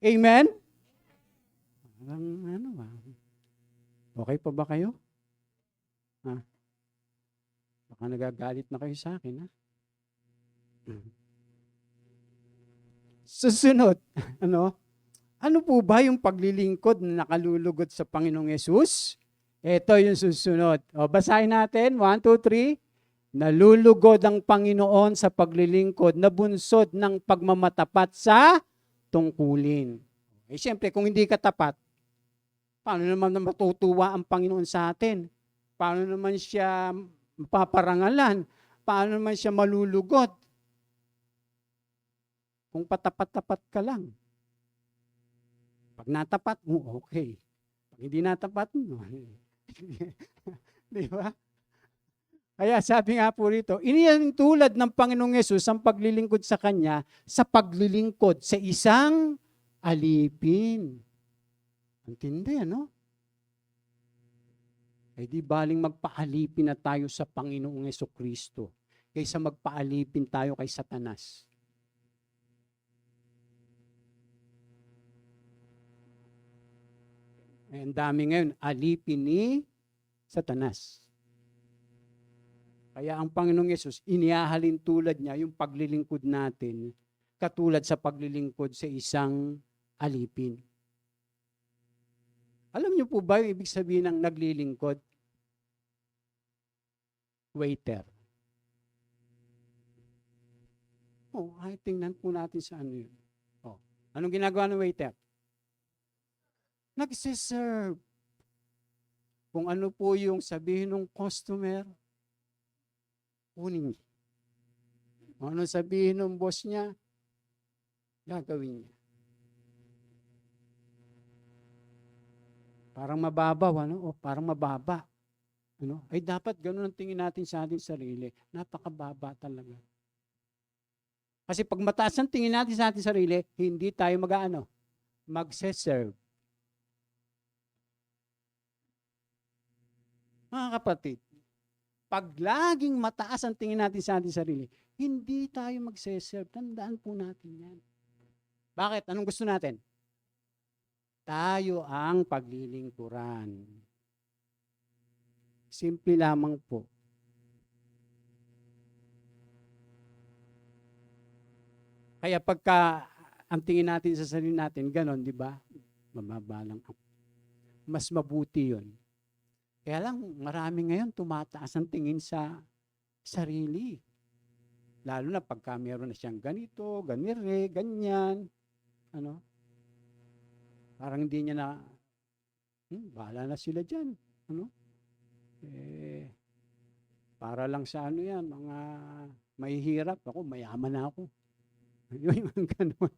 A: Amen? Okay pa ba kayo? Baka nagagalit na kayo sa akin, Susunod, ano po ba yung paglilingkod na nakalulugod sa Panginoong Yesus? Ito yung susunod. Basahin natin, 1, 2, 3. Nalulugod ang Panginoon sa paglilingkod na bunsod ng pagmamatapat sa tungkulin. Siyempre, kung hindi ka tapat, paano naman matutuwa ang Panginoon sa atin? Paano naman siya paparangalan? Paano naman siya malulugod? Kung patapat-tapat ka lang. Pag natapat mo, okay. Pag hindi natapat mo, di ba? Kaya sabi nga po rito, iniyan tulad ng Panginoong Yesus ang paglilingkod sa Kanya sa paglilingkod sa isang alipin. Antindi, di baling magpaalipin na tayo sa Panginoong Jesucristo kaysa magpaalipin tayo kay Satanas. Ang dami ngayon, alipin ni Satanas. Kaya ang Panginoong Yesus, inihahalin tulad niya yung paglilingkod natin katulad sa paglilingkod sa isang alipin. Alam niyo po ba yung ibig sabihin ng naglilingkod? Waiter. Tingnan po natin sa yun. Anong ginagawa ng waiter? Nagsiserve. Kung ano po yung sabihin ng customer, kunin niya. Kung ano sabihin ng boss niya, gagawin niya. Parang mababaw, ano? O parang mababa. Ano? Ay dapat ganun ang tingin natin sa ating sarili. Napakababa talaga. Kasi pag mataas ang tingin natin sa ating sarili, hindi tayo magse-serve. Mga kapatid, pag laging mataas ang tingin natin sa ating sarili, hindi tayo magse-serve. Tandaan po natin yan. Bakit? Anong gusto natin? Tayo ang paglilingkuran. Simple lamang po. Kaya pagka ang tingin natin sa sarili natin, ganon, di ba? Mababa lang. Mas mabuti yun. Kaya lang, marami ngayon tumataas ang tingin sa sarili. Lalo na pagka meron na siyang ganito, ganire, ganyan. Ano? Parang hindi niya na, bahala na sila dyan. Ano? Para lang sa ano yan, mga mahihirap. Ako, mayaman na ako. Yung ganun.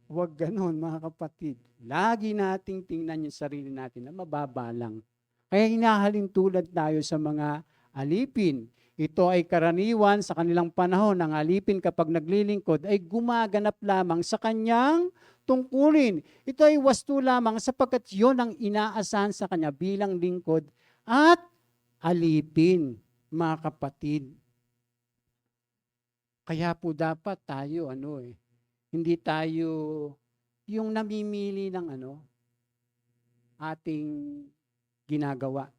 A: Huwag ganun, mga kapatid. Lagi nating tingnan yung sarili natin na mababa lang. Kaya hinahalin tulad tayo sa mga alipin. Ito ay karaniwan sa kanilang panahon. Ang alipin kapag naglilingkod ay gumaganap lamang sa kanyang tungkulin. Ito ay wasto lamang sapagkat yun ang inaasahan sa kanya bilang lingkod at alipin, mga kapatid. Kaya po dapat tayo, hindi tayo yung namimili ng ating ginagawa.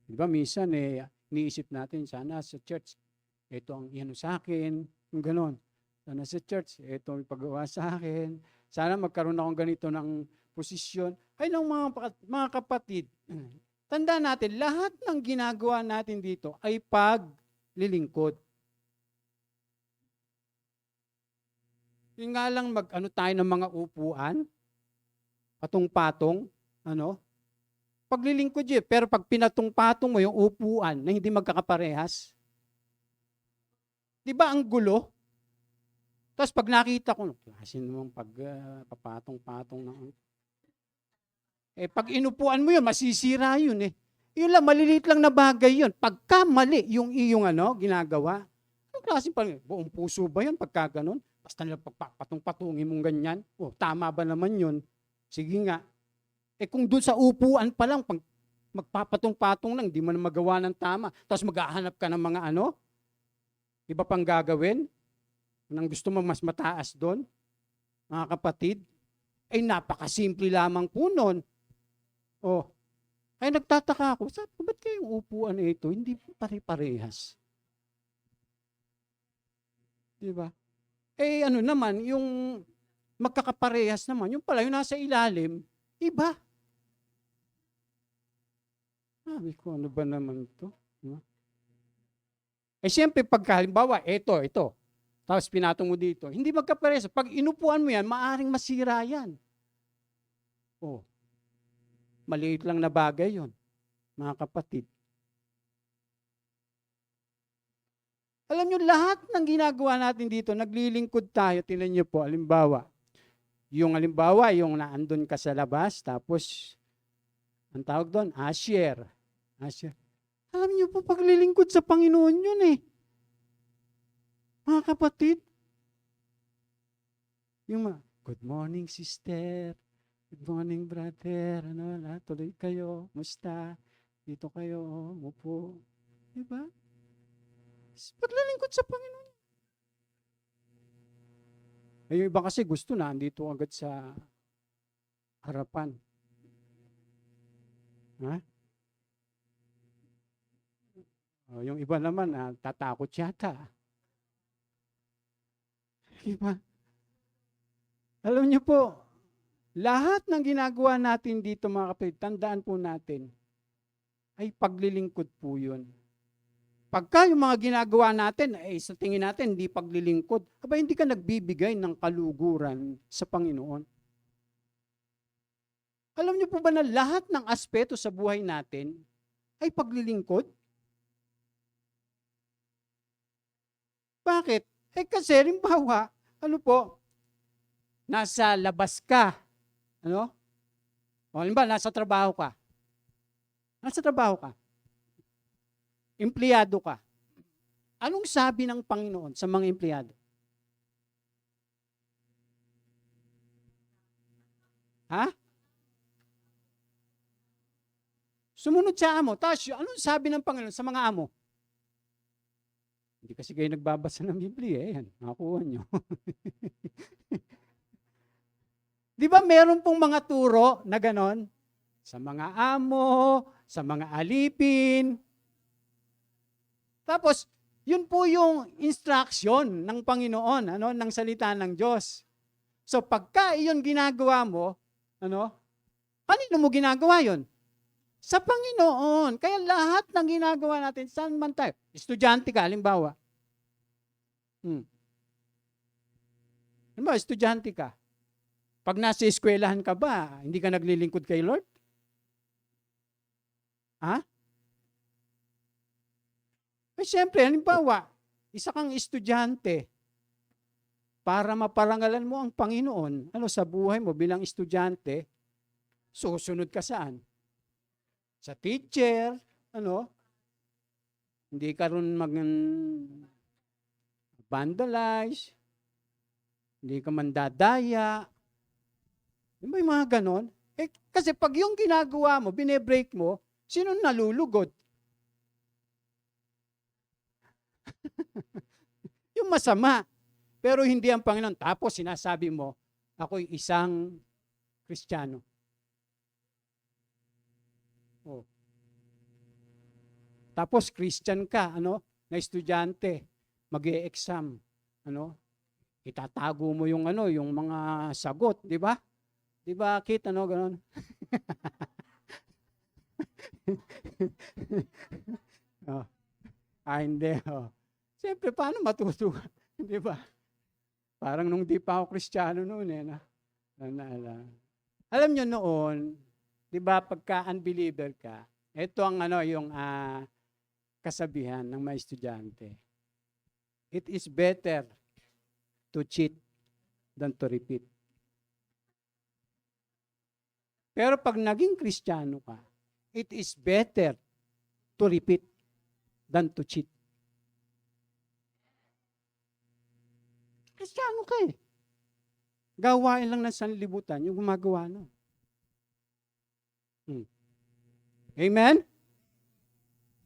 A: Di ba, minsan iniisip natin, sana sa church, ito ang sa akin, yung ganon. Sana sa church, ito ang paggawa sa akin. Sana magkaroon akong ganito ng posisyon. Ay, ng mga kapatid, tandaan natin, lahat ng ginagawa natin dito ay paglilingkod. Yung nga lang tayo ng mga upuan, patong-patong, paglilingkod yun. Pero pag pinatong-patong mo yung upuan na hindi magkakaparehas, di ba ang gulo? Tapos pag nakita ko, kasi naman papatong-patong na. Pag inupuan mo yun, masisira yun . Yun lang, maliliit lang na bagay yun. Pagka mali yung iyong ginagawa, ang klase pa, buong puso ba yun pagka ganon? Basta nila pagpatong-patungin mong ganyan, tama ba naman yun? Sige nga. Kung doon sa upuan pa lang, pag magpapatong-patong lang, hindi mo na magawa ng tama, tapos maghahanap ka ng mga iba pang gagawin, nang gusto mo mas mataas doon, mga kapatid, napakasimple lamang po nun. Kaya nagtataka ako, sabi ko, ba't kayong upuan ito? Hindi po pare-parehas. Diba? Naman, yung magkakaparehas naman, yung pala, yung nasa ilalim, iba. Sabi ko, ano ba naman ito? Siyempre, pagkahalimbawa, ito, tapos pinatong mo dito, hindi magkaparehas. Pag inupuan mo yan, maaring masira yan. Maliit lang na bagay yon, mga kapatid. Alam nyo, lahat ng ginagawa natin dito, naglilingkod tayo. Tingnan nyo po, halimbawa, yung naandun ka sa labas, tapos, ang tawag doon, usher. Alam nyo po, paglilingkod sa Panginoon yun . Mga kapatid, yung good morning sister, good morning brother, tuloy kayo, musta, dito kayo, upo. Diba? Paglilingkod sa Panginoon. Yung iba kasi gusto na, andito agad sa harapan. Yung iba naman, tatakot yata. Diba? Alam niyo po, lahat ng ginagawa natin dito, mga kapatid, tandaan po natin, ay paglilingkod po yun. Pagka yung mga ginagawa natin, sa tingin natin, hindi paglilingkod, aba hindi ka nagbibigay ng kaluguran sa Panginoon. Alam niyo po ba na lahat ng aspeto sa buhay natin ay paglilingkod? Bakit? Kasi rimbawa, nasa labas ka, O halimbawa, nasa trabaho ka. Empleyado ka. Anong sabi ng Panginoon sa mga empleyado? Ha? Sumunod sa amo. Tapos, anong sabi ng Panginoon sa mga amo? Hindi kasi kayo nagbabasa ng Biblia. Yan, nakuha nyo. Di ba meron pong mga turo na ganon? Sa mga amo, sa mga alipin. Tapos, yun po yung instruction ng Panginoon, ng salita ng Diyos. So, pagka iyon ginagawa mo, kanino mo ginagawa yun? Sa Panginoon. Kaya lahat ng ginagawa natin, saan man tayo? Estudyante ka, halimbawa. Halimbawa, estudyante ka. Pag nasa eskwelahan ka ba, hindi ka naglilingkod kay Lord? Ha? Siyempre, halimbawa, isa kang estudyante, para maparangalan mo ang Panginoon, sa buhay mo bilang estudyante, susunod ka saan? Sa teacher, hindi ka rin vandalize, hindi ka mandadaya. May mga ganon. Kasi pag yung ginagawa mo, binebreak mo, sino nalulugod? Yung masama. Pero hindi ang Panginoon. Tapos sinasabi mo, ako'y isang Kristiyano. Tapos Christian ka, na estudyante, mag-e-exam, itatago mo yung yung mga sagot, di ba? Di ba, Kit, ganon? Hindi. Siyempre, paano matuto? Di ba? Parang nung di pa ako Kristiyano noon, Alam nyo noon, di ba, pagka unbeliever ka, ito ang yung kasabihan ng mga estudyante. It is better to cheat than to repeat. Pero pag naging Kristiyano ka, it is better to repeat than to cheat. Kristiyano ka eh. Gawain lang ng sanlibutan yung gumagawa no. Amen?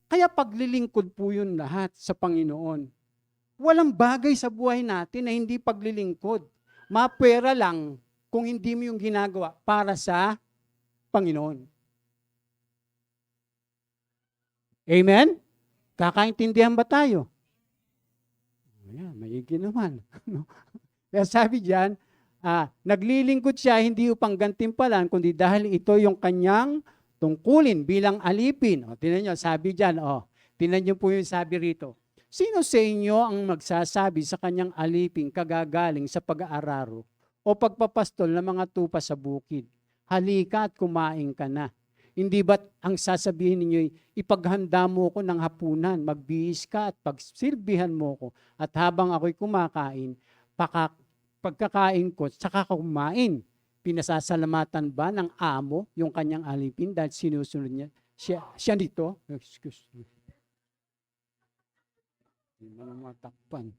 A: Kaya paglilingkod po yun lahat sa Panginoon. Walang bagay sa buhay natin na hindi paglilingkod. Mapwera lang kung hindi mo yung ginagawa para sa Panginoon. Amen? Kakaintindihan ba tayo? Ayan, maigi naman. Kaya sabi diyan, naglilingkod siya hindi upang gantimpalan, kundi dahil ito yung kanyang tungkulin bilang alipin. Tingnan niyo, sabi diyan, tingnan niyo po yung sabi rito. Sino sa inyo ang magsasabi sa kanyang alipin kagagaling sa pag-aararo o pagpapastol ng mga tupa sa bukid? Halika at kumain ka na. Hindi ba't ang sasabihin ninyo, ipaghanda mo ko ng hapunan, magbihis ka at pagsilbihan mo ko, at habang ako'y kumakain, pagkakain ko, saka kumain. Pinasasalamatan ba ng amo yung kanyang alipin dahil sinusunod niya? Siya dito? Excuse me. Hindi mo matakpan.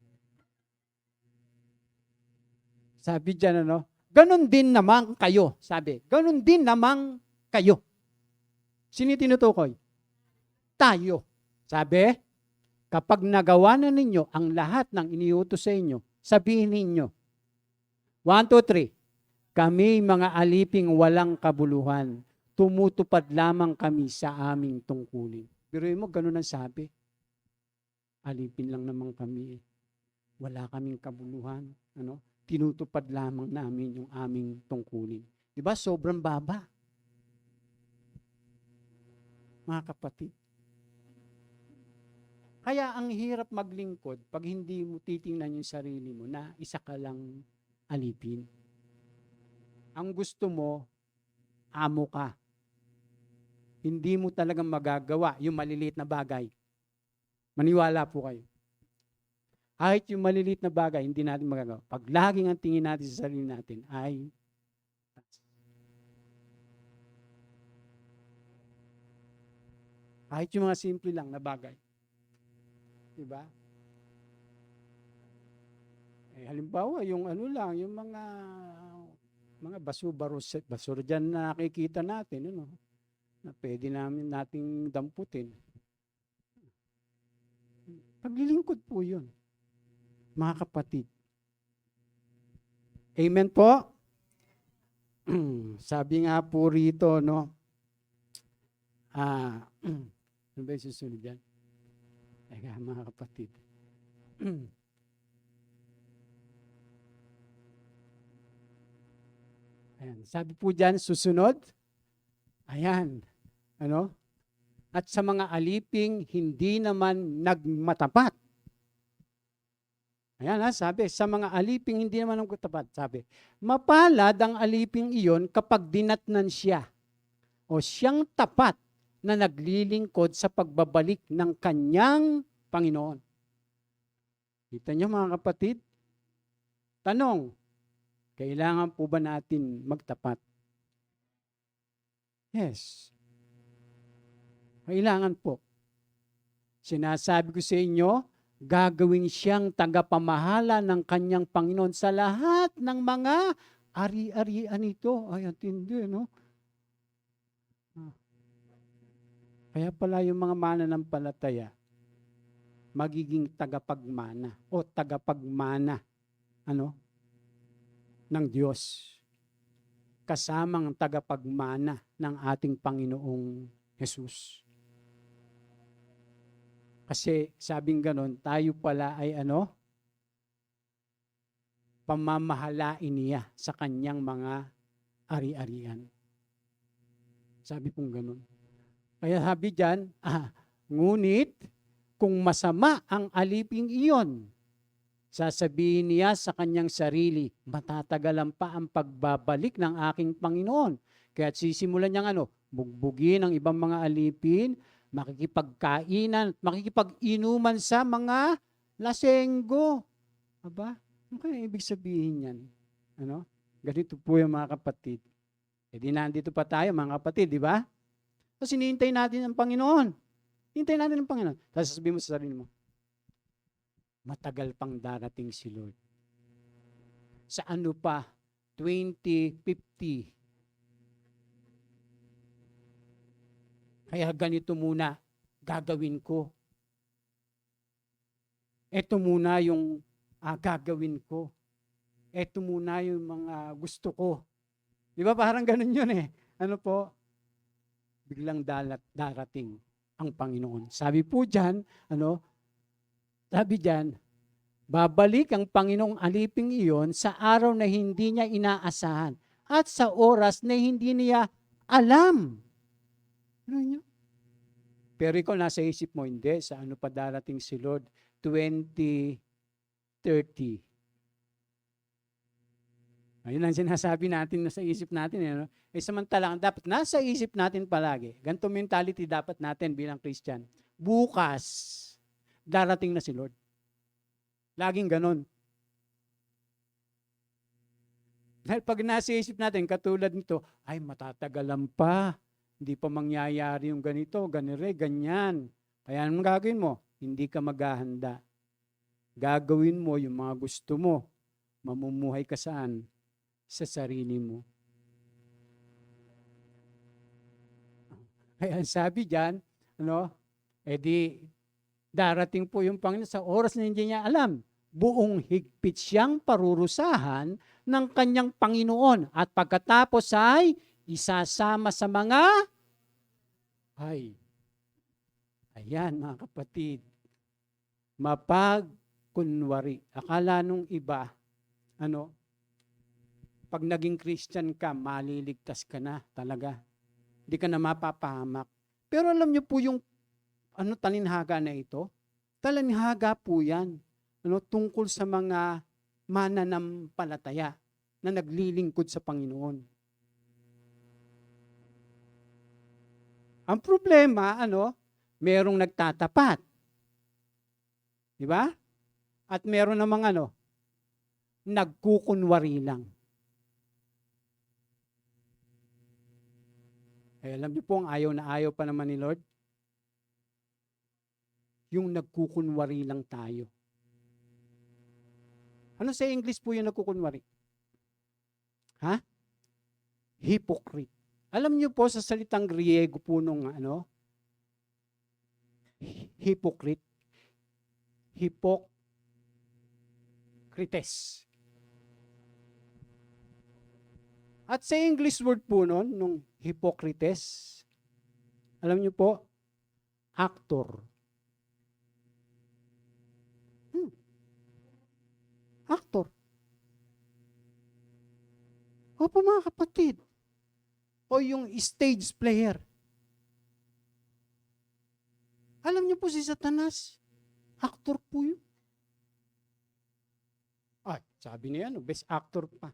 A: Sabi dyan, ganon din naman kayo. Sabi, ganon din naman kayo. Sino tinutukoy? Tayo. Sabi, kapag nagawa na ninyo ang lahat ng iniutos sa inyo, sabihin ninyo, 1, 2, 3, kami mga aliping walang kabuluhan, tumutupad lamang kami sa aming tungkulin. Pero mo, ganun ang sabi. Alipin lang naman kami. Wala kaming kabuluhan. Tinutupad lamang namin yung aming tungkulin. Diba? Sobrang baba. Mga kapatid. Kaya ang hirap maglingkod pag hindi mo titingnan yung sarili mo na isa ka lang alipin. Ang gusto mo, amo ka. Hindi mo talagang magagawa yung maliliit na bagay. Maniwala po kayo. Kahit yung maliliit na bagay, hindi natin magagawa. Pag laging ang tingin natin sa sarili natin ay kahit yung mga simple lang na bagay. Diba? Halimbawa, yung ano lang, yung mga basura dyan na nakikita natin, ano, na pwede nating damputin. Paglilingkod po yun, mga kapatid. Amen po? Sabi nga po rito, no, ano ba yung susunod dyan? Teka, mga kapatid. Ayan, sabi po dyan, susunod. Ayan, ano? At sa mga aliping hindi naman nagmatapat. Ayan sabi, sa mga aliping hindi naman nagmatapat, sabi, mapalad ang aliping iyon kapag dinatnan siya o siyang tapat na naglilingkod sa pagbabalik ng kanyang Panginoon. Kita niyo mga kapatid? Tanong, kailangan po ba natin magtapat? Yes. Kailangan po. Sinasabi ko sa inyo, gagawin siyang tagapamahala ng kanyang Panginoon sa lahat ng mga ari-arian ito. Ay, antindi, no? Kaya pala yung mga mananampalataya, magiging tagapagmana o tagapagmana ng Diyos. Kasamang tagapagmana ng ating Panginoong Jesus. Kasi sabing ganon, tayo pala ay pamamahalain niya sa kanyang mga ari-arian. Sabi pong ganon. Kaya sabi dyan, ngunit kung masama ang aliping iyon, sasabihin niya sa kanyang sarili, matatagalan pa ang pagbabalik ng aking Panginoon. Kaya sisimulan niyang bugbugin ang ibang mga alipin, makikipagkainan, makikipag-inuman sa mga lasenggo. Aba, ano kaya ibig sabihin yan? Ganito po yung mga kapatid. E di nandito pa tayo mga kapatid, di ba? Tapos hinihintay natin ang Panginoon. Hintayin natin ang Panginoon. Tapos sasabihin mo sa sarili mo, matagal pang darating si Lord. Sa ano pa? 2050. Kaya ganito muna gagawin ko. Ito muna yung gagawin ko. Ito muna yung mga gusto ko. Di ba parang ganun yun eh. Ano po? Biglang darating ang Panginoon. Sabi po dyan, sabi dyan, babalik ang Panginoong aliping iyon sa araw na hindi niya inaasahan at sa oras na hindi niya alam. Ano niyo? Pero ikaw nasa isip mo, hindi. Sa ano pa darating si Lord? 2030. Ayun ang sinasabi natin na sa isip natin. Samantalang dapat nasa isip natin palagi. Ganito mentality dapat natin bilang Christian. Bukas, darating na si Lord. Laging ganon. Dahil pag nasa isip natin, katulad nito, ay matatagalan pa. Hindi pa mangyayari yung ganito, ganyan. Kaya anong gagawin mo? Hindi ka maghahanda. Gagawin mo yung mga gusto mo. Mamumuhay ka saan? Sa sarili mo. Kaya sabi diyan, darating po yung Panginoon sa oras na hindi niya alam. Buong higpit siyang parurusahan ng kanyang Panginoon at pagkatapos ay isasama sa mga ayan mga kapatid, mapagkunwari. Akala nung iba, pag naging Christian ka, maliligtas ka na talaga. Hindi ka na mapapahamak. Pero alam niyo po yung talinhaga na ito? Talanhaga po yan, tungkol sa mga mananampalataya na naglilingkod sa Panginoon. Ang problema, merong nagtatapat. Di ba? At meron namang nagkukunwari lang. Alam niyo po, ang ayaw na ayaw pa naman ni Lord, yung nagkukunwari lang tayo. Ano sa English po yung nagkukunwari? Ha? Hypocrite. Alam niyo po sa salitang Griego po nung hypocrite. Hypocrites. At sa English word po nun, nung hypocrites, alam niyo po, actor. Actor. Opo mga kapatid. O yung stage player. Alam niyo po si Satanas, actor po yun. Ay, sabi niya best actor pa.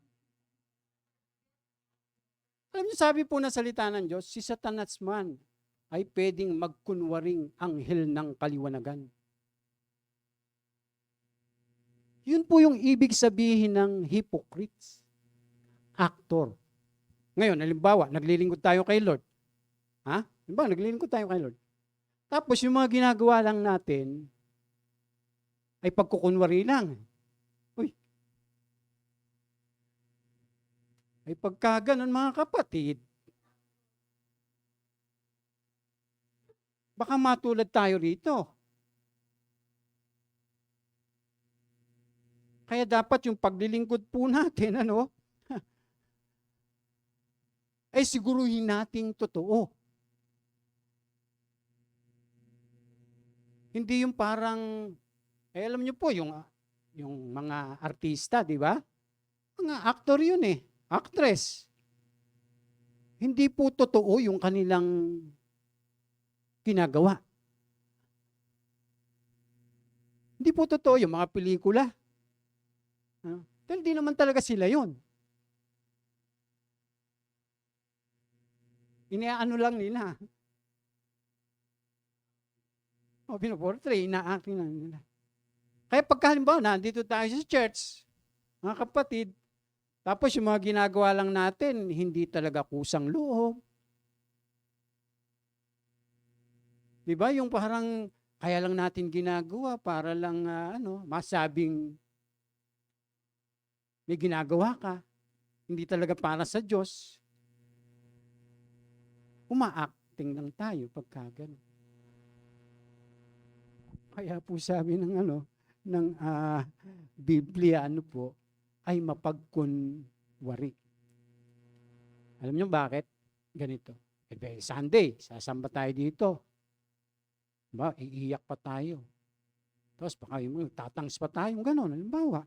A: Alam niyo, sabi po na salita ng Diyos, si Satanas man ay pwedeng magkunwaring anghel ng kaliwanagan. Yun po yung ibig sabihin ng hypocrites. Actor. Ngayon, halimbawa, naglilingkod tayo kay Lord. Ha? Halimbawa, naglilingkod tayo kay Lord. Tapos yung mga ginagawa lang natin ay pagkukunwari lang. Uy. Ay pagka ganun mga kapatid, baka matulad tayo rito. Kaya dapat yung paglilingkod po natin, ay siguruhin nating totoo. Hindi yung parang, alam niyo po, yung mga artista, di ba? Mga actor yun actress. Hindi po totoo yung kanilang ginagawa. Hindi po totoo yung mga pelikula. Dahil di naman talaga sila yun. Iniaano lang nila. Pinoportray, ina-acting lang nila. Kaya pagkahalimbawa, nandito tayo sa church, mga kapatid, tapos yung mga ginagawa lang natin, hindi talaga kusang loob. Diba? Yung parang, kaya lang natin ginagawa para lang, masabing may ginagawa ka. Hindi talaga para sa Diyos. Uma-acting lang tayo pagka ganun. Kaya po sabi ng Biblia, ay mapagkunwari. Alam niyo bakit? Ganito. Sunday, sasamba tayo dito. Diba? Iiyak pa tayo. Tapos baka tatangs pa tayo, gano'n. Halimbawa.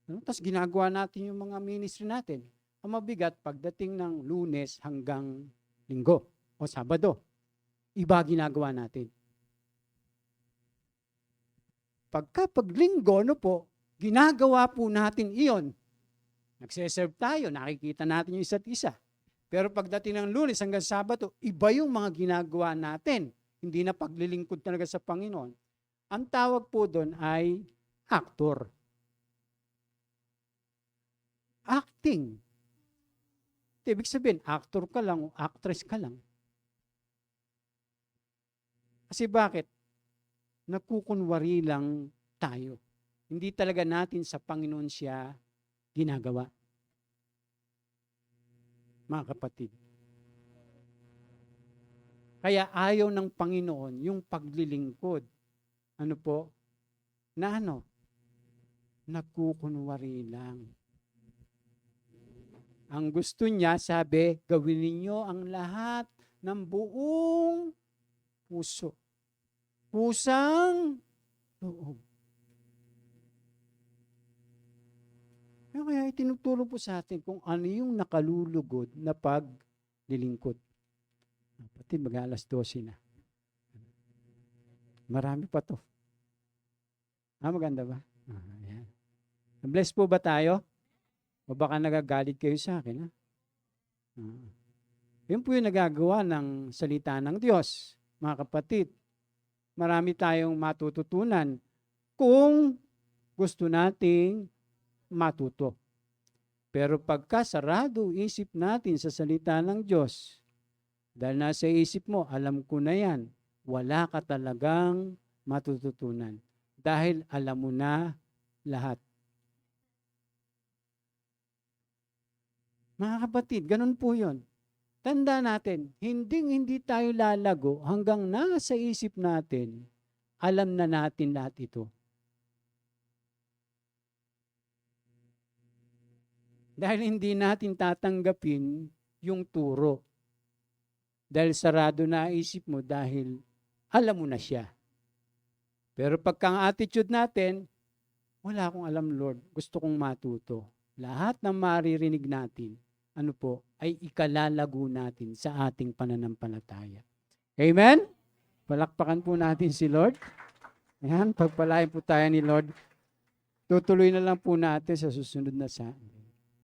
A: Tapos ginagawa natin yung mga ministry natin. Ang mabigat pagdating ng Lunes hanggang Linggo o Sabado. Iba ginagawa natin. Pag Linggo, ginagawa po natin iyon. Nagseserve tayo, nakikita natin yung isa't isa. Pero pagdating ng Lunes hanggang Sabado, iba yung mga ginagawa natin. Hindi na paglilingkod talaga sa Panginoon. Ang tawag po doon ay actor. Acting. Ibig sabihin, actor ka lang o actress ka lang. Kasi bakit? Nagkukunwari lang tayo. Hindi talaga natin sa Panginoon siya ginagawa. Mga kapatid. Kaya ayaw ng Panginoon yung paglilingkod. Nagkukunwari lang. Ang gusto niya, sabi, gawin ninyo ang lahat ng buong puso. Pusang loob. Kaya itinuturo po sa atin kung ano yung nakalulugod na paglilingkod. Pati mag-alas 12 na. Marami pa to. Maganda ba? Ayan. Bless po ba tayo? O baka nagagalit kayo sa akin, ha? Yun po yung nagagawa ng salita ng Diyos. Mga kapatid, marami tayong matututunan kung gusto nating matuto. Pero pagka sarado isip natin sa salita ng Diyos, dahil nasa isip mo, alam ko na yan, wala ka talagang matututunan. Dahil alam mo na lahat. Mga kapatid, ganun po yun. Tanda natin, hindi tayo lalago hanggang nasa isip natin, alam na natin lahat ito. Dahil hindi natin tatanggapin yung turo. Dahil sarado na isip mo dahil alam mo na siya. Pero pagka ang attitude natin, wala akong alam, Lord. Gusto kong matuto. Lahat ng maririnig natin, ay ikalalago natin sa ating pananampalataya. Amen? Palakpakan po natin si Lord. Ayan, pagpalain po tayo ni Lord. Tutuloy na lang po natin sa susunod na